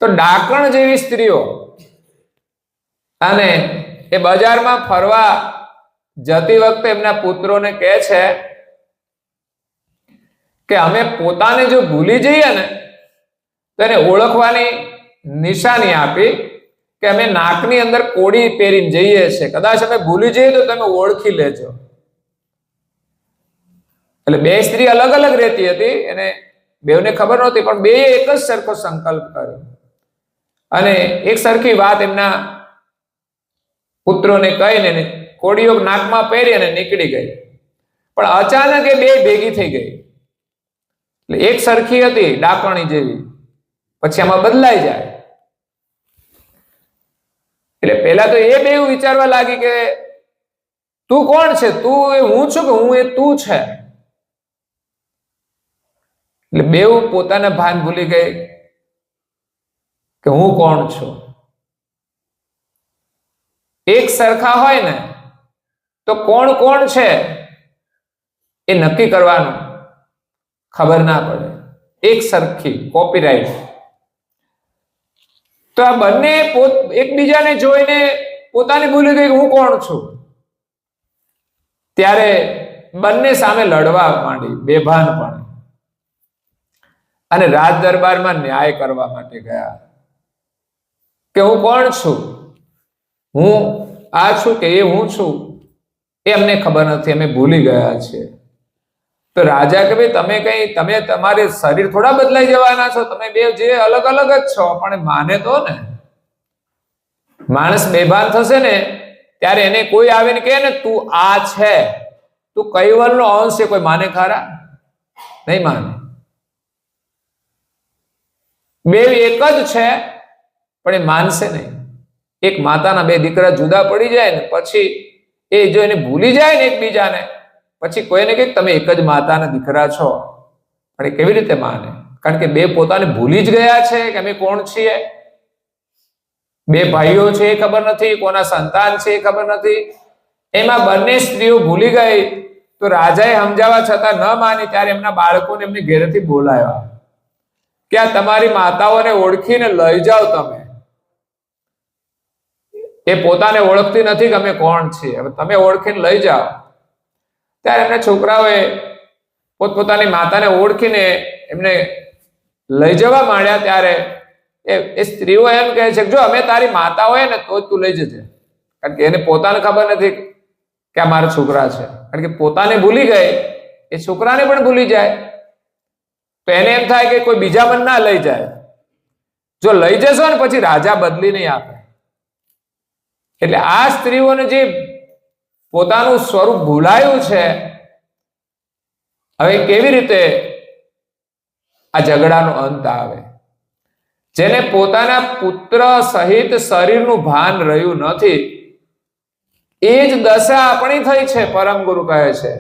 તો ડાકણ જેવી સ્ત્રીઓ, અને એ બજારમાં ફરવા જતી વખતે એમના પુત્રોને કહે છે કે અમે પોતાને જો ભૂલી જઈએ ને તો એને ઓળખવાની નિશાની આપી કે અમે નાકની અંદર કોડી પહેરીને જઈએ છીએ, કદાચ અમે ભૂલી જઈએ તો તમે ઓળખી લેજો. એટલે 2 સ્ત્રી અલગ અલગ રહેતી હતી, એને બેઉને ખબર નહોતી, પણ બેએ એક જ સરખો સંકલ્પ કર્યો અને એક સરખી વાત એમના પુત્રોને કહીને કોડીઓ નાકમાં પહેરી અને નીકળી ગઈ. પણ અચાનક એ 2 ભેગી થઈ ગઈ. એટલે એક સરખી હતી ડાકણી જેવી, પછી આમાં બદલાઈ જાય. એટલે પેલા તો એ 2 વિચારવા લાગી કે તું કોણ છે, તું એ હું છું કે હું એ તું છે. એટલે 2 પોતાના ભાન ભૂલી ગઈ કે હું કોણ છું. એક સરખા હોય ને તો કોણ કોણ છે એ નક્કી કરવાનું ખબર ના પડે. એક સરખી કોપીરાઈટ. તો આ બંને એકબીજાને જોઈને પોતાની ભૂલી ગઈ હું કોણ છું. ત્યારે બંને સામે લડવા માંડી બેભાનપણે, અને રાજ દરબારમાં ન્યાય કરવા માટે ગયા કે હું કોણ છું, હું આ છું કે એ હું છું એ અમને ખબર નથી, અમે ભૂલી ગયા છીએ. તો રાજા કે ભાઈ તમે તમારે શરીર થોડા બદલાઈ જવાના છો, તમે 2 જે અલગ અલગ જ છો. પણ માને તો ને, માણસ બેભાન થશે ને ત્યારે એને કોઈ આવીને કહે ને તું આ છે, તું કૈવલનો અંશ છે, કોઈ માને ખરા? નહીં માને. 2 એક જ છે પણ એ માનશે નહીં. એક માતાના 2 દીકરા જુદા પડી જાય ને પછી એ જો એને ભૂલી જાય ને એકબીજાને, પછી કોઈને કહે તમે એક જ માતાના દીકરા છો, પણ એ કેવી રીતે માને? કારણ કે બે પોતાને ભૂલી જ ગયા છે કે અમે કોણ છીએ. બે ભાઈઓ છે એ ખબર નથી, કોના સંતાન છે એ ખબર નથી. એમાં બંને સ્ત્રીઓ ભૂલી ગઈ તો રાજાએ સમજાવવા છતાં ન માની ત્યારે એમના બાળકોને એમની ઘેરેથી બોલાવ્યા કે આ તમારી માતાઓને ઓળખીને લઈ જાઓ તમે. એ પોતાને ઓળખતી નથી કે અમે કોણ છીએ, હવે તમે ઓળખીને લઈ જાઓ. ત્યારે એમના છોકરાઓએ પોતપોતાની માતાને ઓળખીને એમને લઈ જવા માંડ્યા. ત્યારે એ સ્ત્રીઓ એમ કહે છે કે જો અમે તારી માતા હોય ને તો જ તું લઈ જજે, કારણ કે એને પોતાને ખબર નથી કે આ મારા છોકરા છે. કારણ કે પોતાને ભૂલી ગઈ એ છોકરાને પણ ભૂલી જાય તો એને એમ થાય કે કોઈ બીજા મન ના લઈ જાય. જો લઈ જશો ને પછી રાજા બદલી નહીં આપે. એટલે આ સ્ત્રીઓને જે પોતાનું સ્વરૂપ ભૂલાયું છે, હવે કેવી રીતે આ ઝઘડાનો અંત આવે? જેને પોતાના પુત્ર સહિત શરીરનું ભાન રહ્યું નથી એ જ દશા આપણી થઈ છે. પરમ ગુરુ કહે છે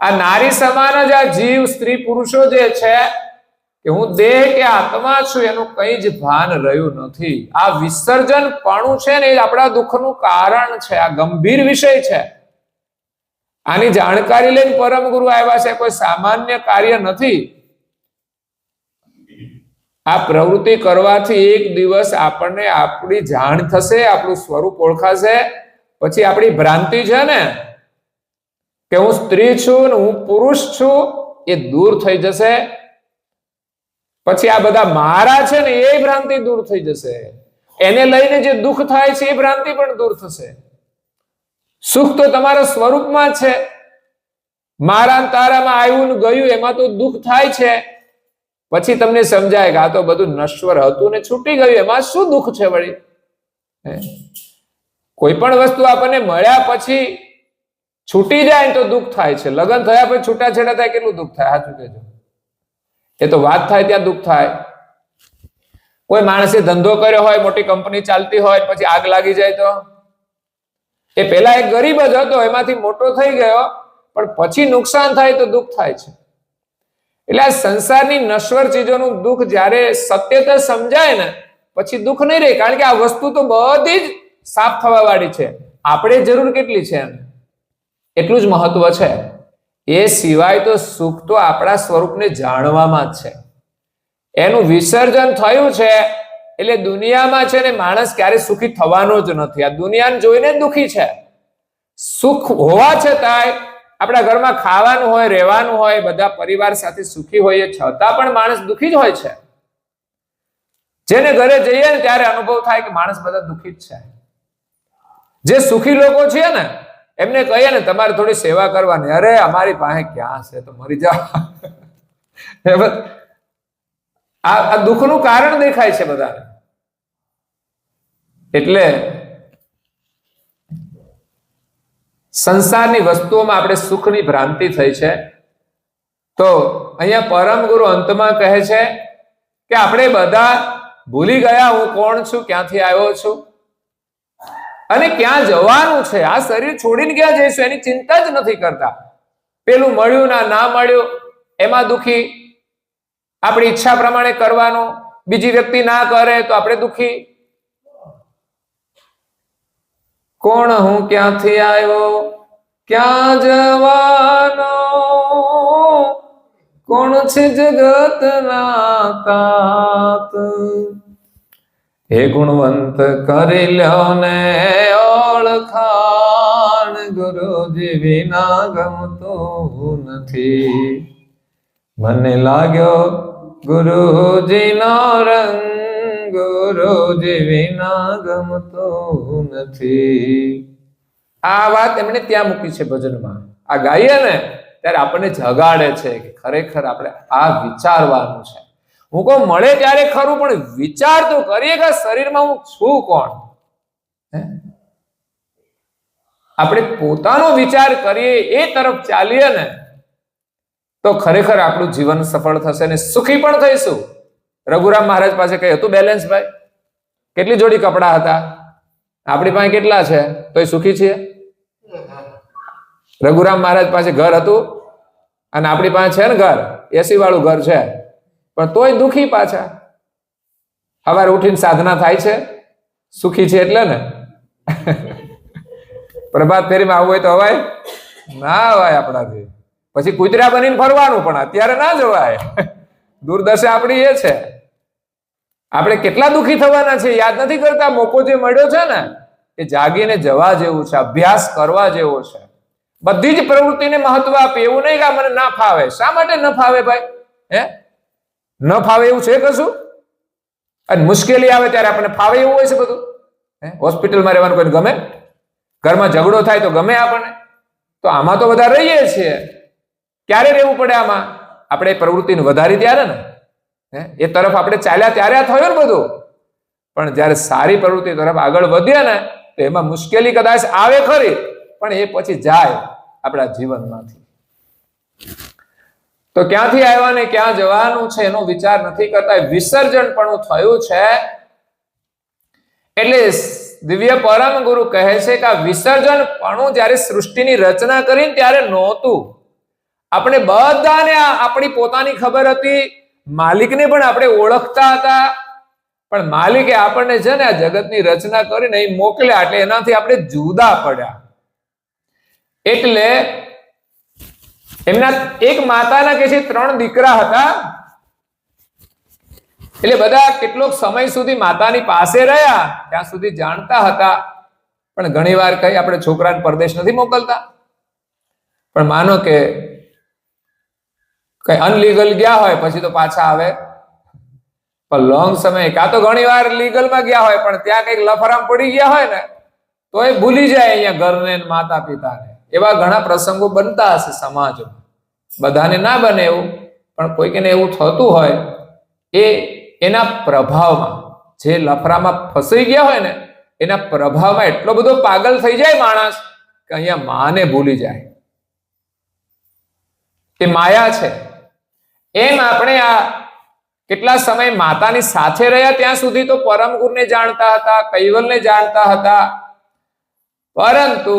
આ નારી સમાન જ આ જીવ સ્ત્રી પુરુષો જે છે કે હું દેહ કે આત્મા છું એનું કઈ જ ભાન રહ્યું નથી. આ વિસર્જન પણું છે ને એ આપણા દુઃખનું કારણ છે. આ ગંભીર વિષય છે. આની જાણકારી લઈને પરમ ગુરુ આવ્યા છે. કોઈ સામાન્ય કાર્ય નથી. આ પ્રવૃત્તિ કરવાથી એક દિવસ આપણને આપણી જાણ થશે, આપણું સ્વરૂપ ઓળખાશે. પછી આપણી ભ્રાંતિ છે ને કે હું સ્ત્રી છું ને હું પુરુષ છું એ દૂર થઈ જશે. પછી આ બધા મારા છે ને એ ભ્રાંતિ દૂર થઈ જશે. એને લઈને જે દુઃખ થાય છે એ ભ્રાંતિ પણ દૂર થશે. સુખ તો તમારા સ્વરૂપમાં છે. મારા તારામાં આવ્યું ને ગયું એમાં તો દુઃખ થાય છે. પછી તમને સમજાય કે આ તો બધું નશ્વર હતું ને છૂટી ગયું, એમાં શું દુઃખ છે વળી? કોઈ પણ વસ્તુ આપણને મળ્યા પછી છૂટી જાય તો દુઃખ થાય છે. લગ્ન થયા પછી છૂટાછેડા થાય કેટલું દુઃખ થાય? સાચું કહેજો. એ તો વાત થાય ત્યાં દુઃખ થાય. કોઈ માણસે ધંધો કર્યો હોય, મોટી કંપની ચાલતી હોય, પછી આગ લાગી જાય તો એ પેલા એક ગરીબ જ હતો, એમાંથી મોટો થઈ ગયો, પણ પછી નુકસાન થાય તો દુઃખ થાય છે. એટલે આ સંસારની નશ્વર ચીજોનું દુઃખ જ્યારે સત્યતા સમજાય ને પછી દુઃખ નહીં રહે. કારણ કે આ વસ્તુ તો બધી જ સાફ થવા વાળી છે. આપણે જરૂર કેટલી છે એટલું જ મહત્વ છે. એ સિવાય તો સુખ તો આપણા સ્વરૂપને જાણવામાં જ છે. એનું વિસર્જન થયું છે એટલે દુનિયામાં છે ને માણસ ક્યારે સુખી થવાનો જ નથી. આ દુનિયાને જોઈને જ દુઃખી છે. સુખ હોવા છતાંય આપણા ઘરમાં ખાવાનું હોય, રહેવાનું હોય, બધા પરિવાર સાથે સુખી હોઈએ છતાં પણ માણસ દુઃખી જ હોય છે. જેને ઘરે જઈએ ને ત્યારે અનુભવ થાય કે માણસ બધા દુઃખી જ છે. જે સુખી લોકો છે ને એમને કહીએ ને તમારે થોડી સેવા કરવાની, અરે અમારી પાસે ક્યાં છે, તો મરી જાઓ. આ દુઃખનું કારણ દેખાય છે બધાને. એટલે સંસારની વસ્તુઓમાં આપણે સુખની ભ્રાંતિ થઈ છે. તો અહીંયા પરમ ગુરુ અંતમાં કહે છે કે આપણે બધા ભૂલી ગયા હું કોણ છું, ક્યાંથી આવ્યો છું અને ક્યાં જવાનું છે. આ શરીર છોડીને ક્યાં જઈશું એની ચિંતા જ નથી કરતા. પેલું મળ્યું ના મળ્યું એમાં દુઃખી, આપણી ઈચ્છા પ્રમાણે કરવાનું, બીજી વ્યક્તિ ના કરે તો આપણે દુઃખી. કોણ હું, ક્યાંથી આવ્યો, ક્યાં જવાનો, કોણ છે જગતના તાત. હે ગુણવંત કરી લ્યો ને ઓળખાણ, ગુરુજી વિના ગમતું નથી. મને લાગ્યો ગુરુજીનો રંગ, ગુરુજી વિના ગમતું નથી. આ વાત એમણે ત્યાં મૂકી છે ભજનમાં. આ ગાઈએ ને ત્યારે આપણને જગાડે છે કે ખરેખર આપણે આ વિચારવાનું છે. હું કહું મળે ત્યારે ખરું, પણ વિચાર તો કરીએ કે શરીરમાં હું છું કોણ. આપણે પોતાનો વિચાર કરીએ, એ તરફ ચાલીએ ને તો ખરેખર આપણું જીવન સફળ થશે ને સુખી પણ થઈશું. રઘુરામ મહારાજ પાસે કઈ હતું બેલેન્સ ભાઈ? કેટલી જોડી કપડા હતા? આપણી પાસે કેટલા છે તો સુખી છીએ? રઘુરામ મહારાજ પાસે ઘર હતું અને આપણી પાસે છે ને ઘર, એસી વાળું ઘર છે, પણ તોય દુઃખી પાછા. સવારે ઉઠીને સાધના થાય છે, સુખી છે એટલે ને. પ્રભાત ફેરીમાં આવવું હોય તો અવાય ના અવાય આપણાથી. પછી કૂતરા બનીને ફરવાનું, પણ અત્યારે ના જવાય. દુર્દશા આપણી એ છે. આપણે કેટલા દુઃખી થવાના છે યાદ નથી કરતા. મોકો જે મળ્યો છે ને એ જાગીને જવા જેવું છે, અભ્યાસ કરવા જેવો છે. બધી જ પ્રવૃત્તિને મહત્વ આપે. એવું નહીં કે મને ના ફાવે. શા માટે ન ફાવે ભાઈ? ન ફાવે એવું છે કશું? અને મુશ્કેલી આવે ત્યારે આપણને ફાવે એવું હોય છે બધું? હોસ્પિટલમાં રહેવાનું કોઈને ગમે? ઘરમાં ઝઘડો થાય તો ગમે આપણને? તો આમાં તો બધા રહીએ છીએ. ક્યારે રહેવું પડે આમાં? આપણે પ્રવૃત્તિને વધારી ત્યારે ને, એ તરફ આપણે ચાલ્યા ત્યારે આ થયું ને બધું. પણ જ્યારે સારી પ્રવૃત્તિ તરફ આગળ વધીએ ને તો એમાં મુશ્કેલી કદાચ આવે ખરી, પણ એ પછી જાય આપણા જીવનમાંથી. તો ક્યાંથી આવ્યા ને ક્યાં જવાનું છે એનો વિચાર નથી કરતા. વિસર્જન પણ થયું છે. એટલે દિવ્ય પરમ ગુરુ કહે છે કે આ વિસર્જન પણ જ્યારે સૃષ્ટિની રચના કરીને ત્યારે નહોતું. આપણે બધાને આપણી પોતાની ખબર હતી, માલિકને પણ આપણે ઓળખતા હતા, પણ માલિકે આપણને છે ને આ જગતની રચના કરીને એ મોકલ્યા, એટલે એનાથી આપણે જુદા પડ્યા. એટલે એમના એક માતાના કે છે 3 દીકરા હતા. એટલે બધા કેટલોક સમય સુધી માતાની પાસે રહ્યા ત્યાં સુધી જાણતા હતા. પણ ઘણી વાર કઈ આપણે છોકરાને પરદેશ નથી મોકલતા, પણ માનો કે કઈ અનલીગલ ગયા હોય પછી તો પાછા આવે. પણ લોંગ સમય કાં તો ઘણી વાર લીગલમાં ગયા હોય પણ ત્યાં કઈક લફરામ પડી ગયા હોય ને તો એ ભૂલી જાય અહીંયા ઘરને માતા પિતાને. એવા ઘણા પ્રસંગો બનતા હશે સમાજમાં. બધાને ના બને એવું, પણ કોઈકને એવું થતું હોય. એ એના પ્રભાવમાં, જે લફરામાં ફસાઈ ગયા હોય ને એના પ્રભાવમાં એટલો બધો પાગલ થઈ જાય માણસ કે અહીંયા માને ભૂલી જાય. એ માયા છે. એમ આપણે આ કેટલા સમય માતાની સાથે રહ્યા ત્યાં સુધી તો પરમ ગુરુને જાણતા હતા, કૈવલને જાણતા હતા. પરંતુ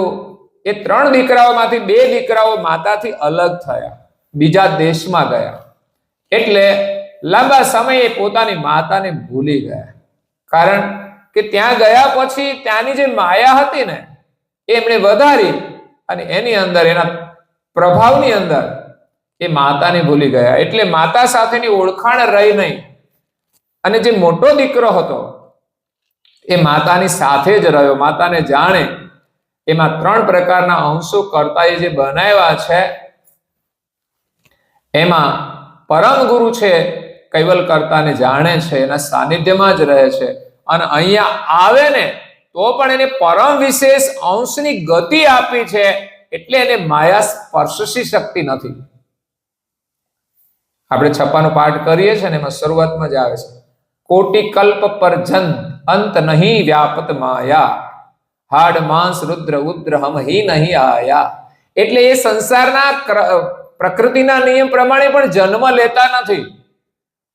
એ 3 દીકરાઓમાંથી 2 દીકરાઓ માતાથી અલગ થયા, બીજા દેશમાં ગયા. એટલે લાંબા સમયે પોતાની માતાને ભૂલી ગયા. કારણ કે ત્યાં ગયા પછી ત્યાંની જે માયા હતી ને એમણે વધારી અને એની અંદર, એના પ્રભાવની અંદર એ માતાને ભૂલી ગયા. એટલે માતા સાથેની ઓળખાણ રહી નહીં. અને જે મોટો દીકરો હતો એ માતાની સાથે જ રહ્યો, માતાને જાણે. એમાં 3 પ્રકારના અંશો કરતા જે બનાવ્યા છે એમાં પરમ ગુરુ છે કૈવલ કરતાને જાણે છે, એના સાનિધ્યમાં જ રહે છે. અને અહીંયા આવે ને તો પણ એને પરમ વિશેષ અંશની ગતિ આપી છે. એટલે એને માયા સ્પર્શી શકતી નથી. આપણે 56નો પાઠ કરીએ છીએ ને એમાં શરૂઆતમાં જ આવે છે, કોટી કલ્પ પરજન અંત નહીં વ્યાપત માયા, હાડ માંસ રુદ્ર ઉદ્ર હમ હી નહીં આયા. એટલે એ સંસારના પ્રકૃતિના નિયમ પ્રમાણે પણ જન્મ લેતા નથી.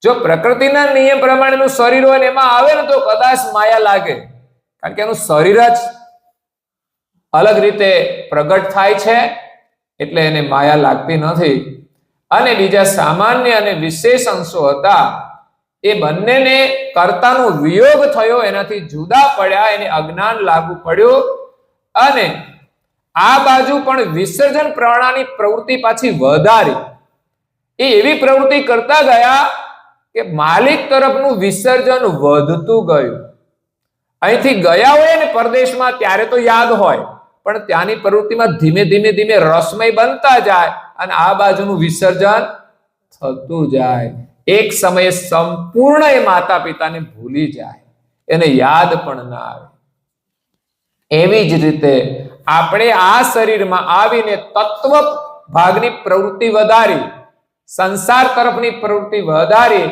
જો પ્રકૃતિના નિયમ પ્રમાણેનું શરીર હોય ને એમાં આવે ને તો કદાચ માયા લાગે, કારણ કે એનું શરીર જ અલગ રીતે પ્રગટ થાય છે, એટલે એને માયા લાગતી નથી. અને બીજા સામાન્ય અને વિશેષ અંશો હતા, એ બંનેને કર્તાનો વિયોગ થયો, એનાથી જુદા પડ્યા, એને અજ્ઞાન લાગુ પડ્યું. અને આ બાજુ પણ વિસર્જન પ્રણાની પ્રવૃત્તિ પાછી વધારી. એ એવી પ્રવૃત્તિ કરતા ગયા કે માલિક તરફનું વિસર્જન વધતું ગયું. અહીંથી ગયા હોય ને પરદેશમાં ત્યારે તો યાદ હોય, પણ ત્યાંની પ્રવૃત્તિમાં ધીમે ધીમે ધીમે રસમય બનતા જાય અને આ બાજુનું વિસર્જન થતું જાય. એક સમયે સંપૂર્ણ એ માતા પિતાને ભૂલી જાય, એને યાદ પણ ના આવે. એવી જ રીતે આપણે આ શરીરમાં આવીને તત્વ ભાગની પ્રવૃત્તિ વધારી, સંસાર તરફની પ્રવૃત્તિ વધારી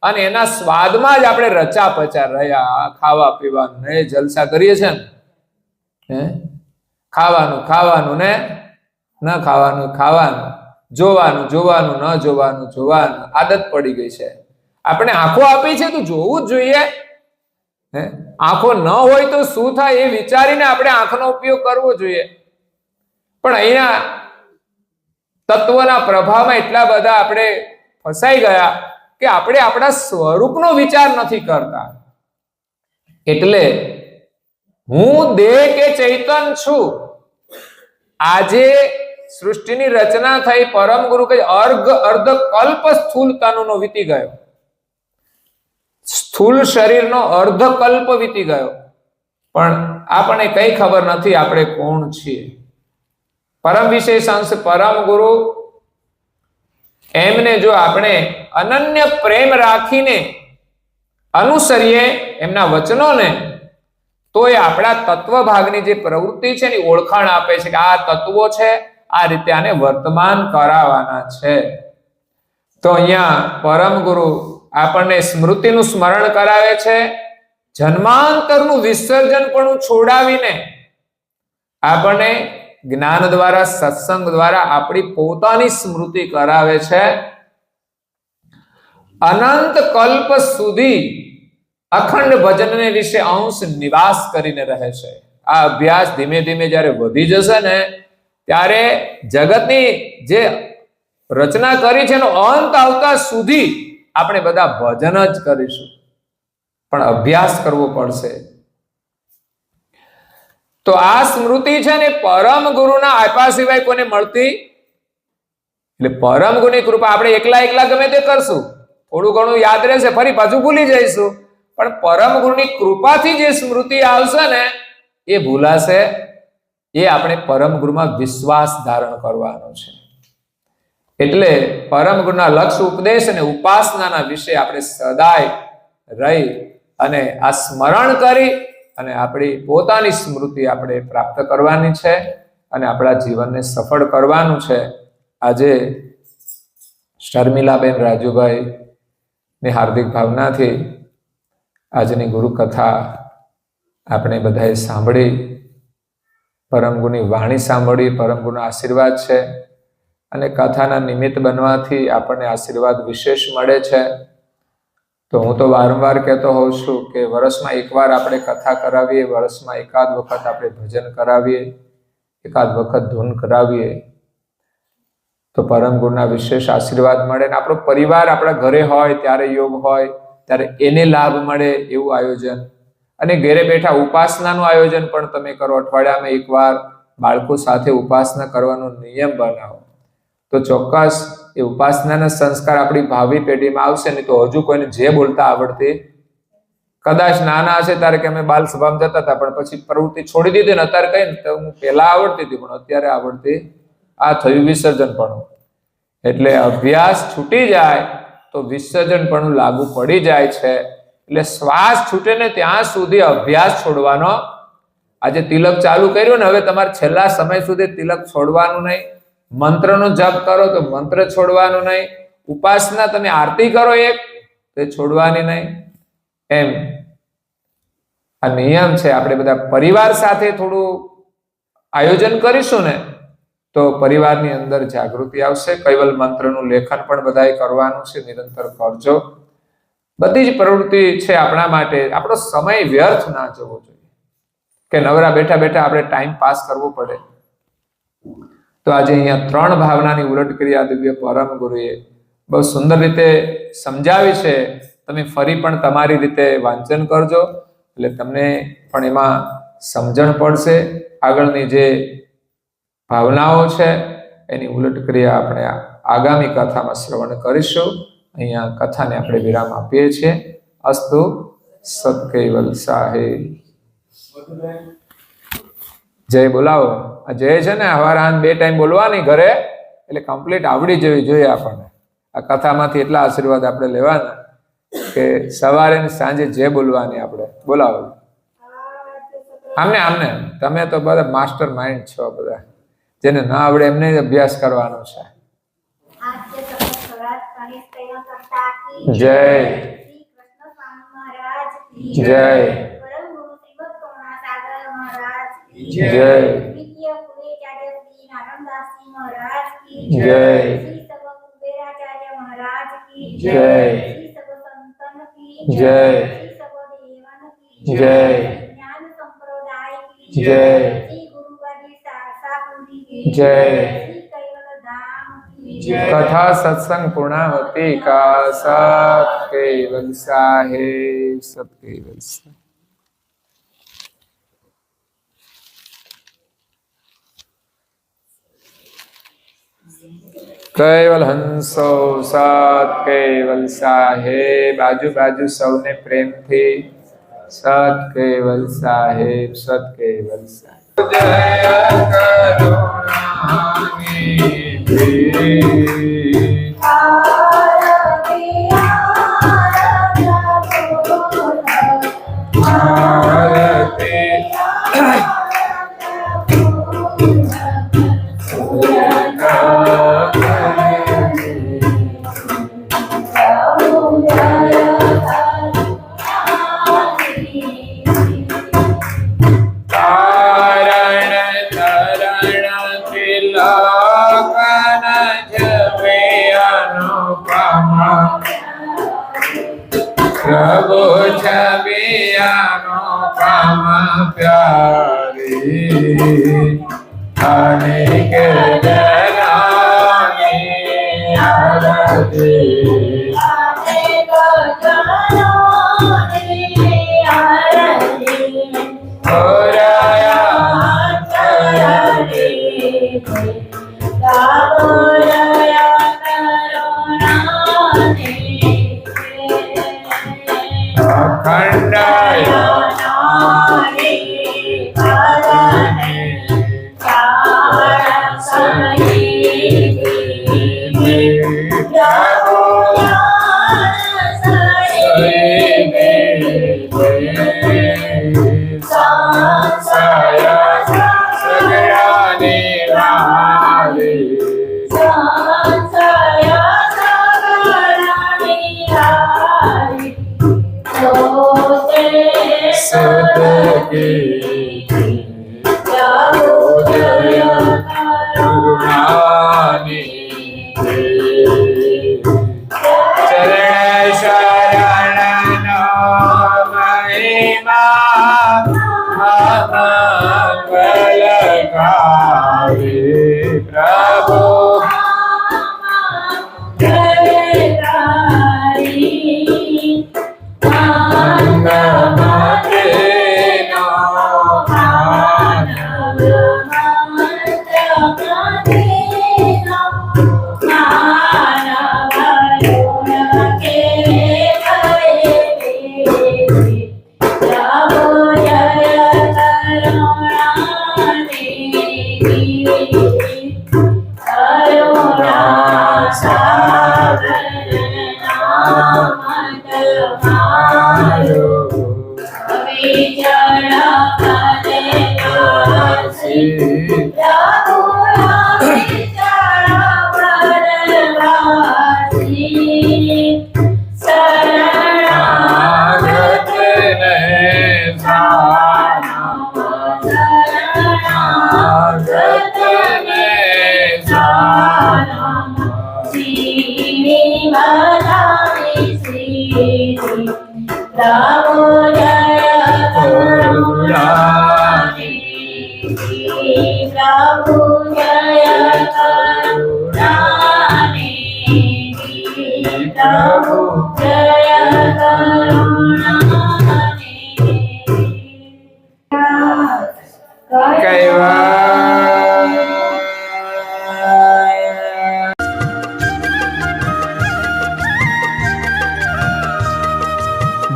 અને એના સ્વાદમાં જ આપણે રચા પચા રહ્યા. ખાવા પીવાનું ને જલસા કરીએ છે ને, ખાવાનું ખાવાનું ને ન ખાવાનું ખાવાનું, જોવાનું જોવાનું ન જોવાનું જોવાનું, આદત પડી ગઈ છે. આપણે આંખો આપી છે તો જોવું જ જોઈએ. આંખો ન હોય તો શું થાય એ વિચારીને આપણે આંખનો ઉપયોગ કરવો જોઈએ. પણ અહીંયા તત્વના પ્રભાવમાં એટલા બધા આપણે ફસાઈ ગયા કે આપણે આપણા સ્વરૂપનો વિચાર નથી કરતા. એટલે હું દેહ કે ચૈતન છું. આજે સૃષ્ટિની રચના થઈ, પરમ ગુરુ કહે અર્ધ કલ્પ સ્થૂળતાનો વીતી ગયો, સ્થૂળ શરીરનો અર્ધ કલ્પ વીતી ગયો, પણ આપણને કઈ ખબર નથી આપણે કોણ છીએ. પરમ વિશેષ અંશ પરમ ગુરુ, એમને જો આપણે અનન્ય પ્રેમ રાખીને અનુસરીએ એમના વચનોને, તો એ આપણા તત્વ ભાગની જે પ્રવૃત્તિ છે એની ઓળખાણ આપે છે કે આ તત્વો છે, આ રીતે આને વર્તમાન કરાવવાના છે. તો અહીંયા પરમ ગુરુ આપણને સ્મૃતિનું સ્મરણ કરાવે છે, જન્માંતરનું વિસર્જન પણ છોડાવીને આપણને જ્ઞાન દ્વારા, સત્સંગ દ્વારા આપણી પોતાની સ્મૃતિ કરાવે છે. અનંત કલ્પ સુધી અખંડ ભજનને વિશે અંશ નિવાસ કરીને રહે છે. આ અભ્યાસ ધીમે ધીમે જ્યારે વધી જશે ને, ત્યારે જગતની જે રચના કરી છે એનો અંત આવતા સુધી આપણે બધા ભજન જ કરીશું, પણ અભ્યાસ કરવો પડશે. તો આ સ્મૃતિ છે ને પરમ ગુરુના આપ્યા સિવાય કોને મળતી? એટલે પરમ ગુરુની કૃપા. આપણે એકલા ગમે તે કરશું, થોડું ઘણું યાદ રહેશે, ફરી પાછું ભૂલી જઈશું, પણ પરમ ગુરુની કૃપાથી જે સ્મૃતિ આવશે ને એ ભૂલાશે. એ આપણે પરમ ગુરુમાં વિશ્વાસ ધારણ કરવાનો છે. એટલે પરમ ગુરુના લક્ષ ઉપદેશ અને ઉપાસનાના વિશે આપણે સદાય રહી અને આ સ્મરણ કરી અને આપણી પોતાની સ્મૃતિ આપણે પ્રાપ્ત કરવાની છે અને આપણા જીવનને સફળ કરવાનું છે. આજે શર્મિલાબેન રાજુભાઈ ની હાર્દિક ભાવનાથી આજની ગુરુ કથા આપણે બધાએ સાંભળી, પરમ ગુરુની વાણી સાંભળી, પરમ ગુરુનો આશીર્વાદ છે અને કથાના નિમિત્ત બનવાથી આપણને આશીર્વાદ વિશેષ મળે છે. તો હું તો વારંવાર કહેતો હોઉં છું કે વર્ષમાં એકવાર આપણે કથા કરાવીએ, વર્ષમાં એકાદ વખત આપણે ભજન કરાવીએ, એકાદ વખત ધૂન કરાવીએ, તો પરમ ગુરુના વિશેષ આશીર્વાદ મળે. ને આપણો પરિવાર આપણા ઘરે હોય ત્યારે, યોગ હોય ત્યારે એને લાભ મળે એવું આયોજન. અને ઘરે બેઠા ઉપાસનાનું આયોજન પણ તમે કરો, અઠવાડિયામાં એકવાર બાળકો સાથે ઉપાસના કરવાનો નિયમ બનાવો, તો ચોક્કસ એ ઉપાસનાના સંસ્કાર આપણી ભાવિ પેઢીમાં આવશે. ને તો હજુ કોઈને જે બોલતા આવડતી, કદાચ નાના હશે ત્યારે કે અમે બાલ સભામાં જતા હતા પણ પછી પ્રવૃત્તિ છોડી દીધી ને અત્યારે કઈ ને તો હું પહેલા આવડતી હતી પણ અત્યારે આવડતી. આ થયું વિસર્જન પણ. એટલે અભ્યાસ છૂટી જાય તો વિસર્જન પણ લાગુ પડી જાય છે. એટલે શ્વાસ છૂટે ને ત્યાં સુધી અભ્યાસ છોડવાનો. આજે તિલક ચાલુ કર્યું ને, હવે તમારે છેલ્લા સમય સુધી તિલક છોડવાનું નહીં. મંત્રનો જપ કરો તો મંત્ર છોડવાનું નહીં. ઉપાસના તમે આરતી કરો એક તો છોડવાની નહીં. એમ આ નિયમ છે. આપણે બધા પરિવાર સાથે થોડું આયોજન કરીશું ને તો પરિવારની અંદર જાગૃતિ આવશે. કૈવલ મંત્રનું લેખન પણ બધાએ કરવાનું છે, નિરંતર કરજો. બધી જ પ્રવૃત્તિ છે આપણા માટે. આપણો સમય વ્યર્થ ના જવો જોઈએ કે નવરા બેઠા બેઠા આપણે ટાઈમ પાસ કરવો પડે. તો આજે અહીંયા 3 ભાવનાની ઉલટ ક્રિયા દિવ્ય પરમ ગુરુએ બહુ સુંદર રીતે સમજાવી છે. તમે ફરી પણ તમારી રીતે વાંચન કરજો એટલે તમને પણ એમાં સમજણ પડશે. આગળની જે ભાવનાઓ છે એની ઉલટ ક્રિયા આપણે આગામી કથામાં શ્રવણ કરીશું. અહીંયા કથાને આપણે વિરામ આપીએ છીએ. અસ્તુ સત કૈવલ સાહેબ જય બોલાવો. આ જય છે ને હવારાન 2 ટાઈમ બોલવાની ઘરે, એટલે કમ્પ્લીટ આવડી જવી જોઈએ આપણને. આ કથામાંથી એટલા આશીર્વાદ આપણે લેવાના કે સવારે ને સાંજે જય બોલવાની. આપણે બોલાવો આમને તમે તો બધા માસ્ટર માઇન્ડ છો. બધા જેને ના આવડે એમને જ અભ્યાસ કરવાનો છે. જય જય જય જય જય જય જય જય कथा सत्संग पूर्णावती का सत केवल साहेब सत केवल साहेब। केवल हंसो सत केवल साहेब। बाजू बाजू सौने प्रेम थी सत केवल साहेब सत केवल साहेब। जय प्रभु छबियानो पामा प्यारी अनेक जनानी आरती अनेक जनानी आरती ओराया आरती ओराया अखंडाय नारी करणे चार सही जागो सही संसाया सगळ्याने वाले संसाया सगळ्याने वाले सतके जागोदय करुणानि चरण शरण महिमा मंगलकारी प्रभु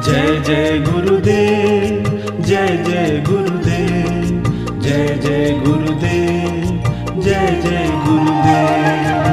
जय जय गुरुदेव जय जय गुरुदेव जय जय गुरुदेव जय जय गुरुदेव।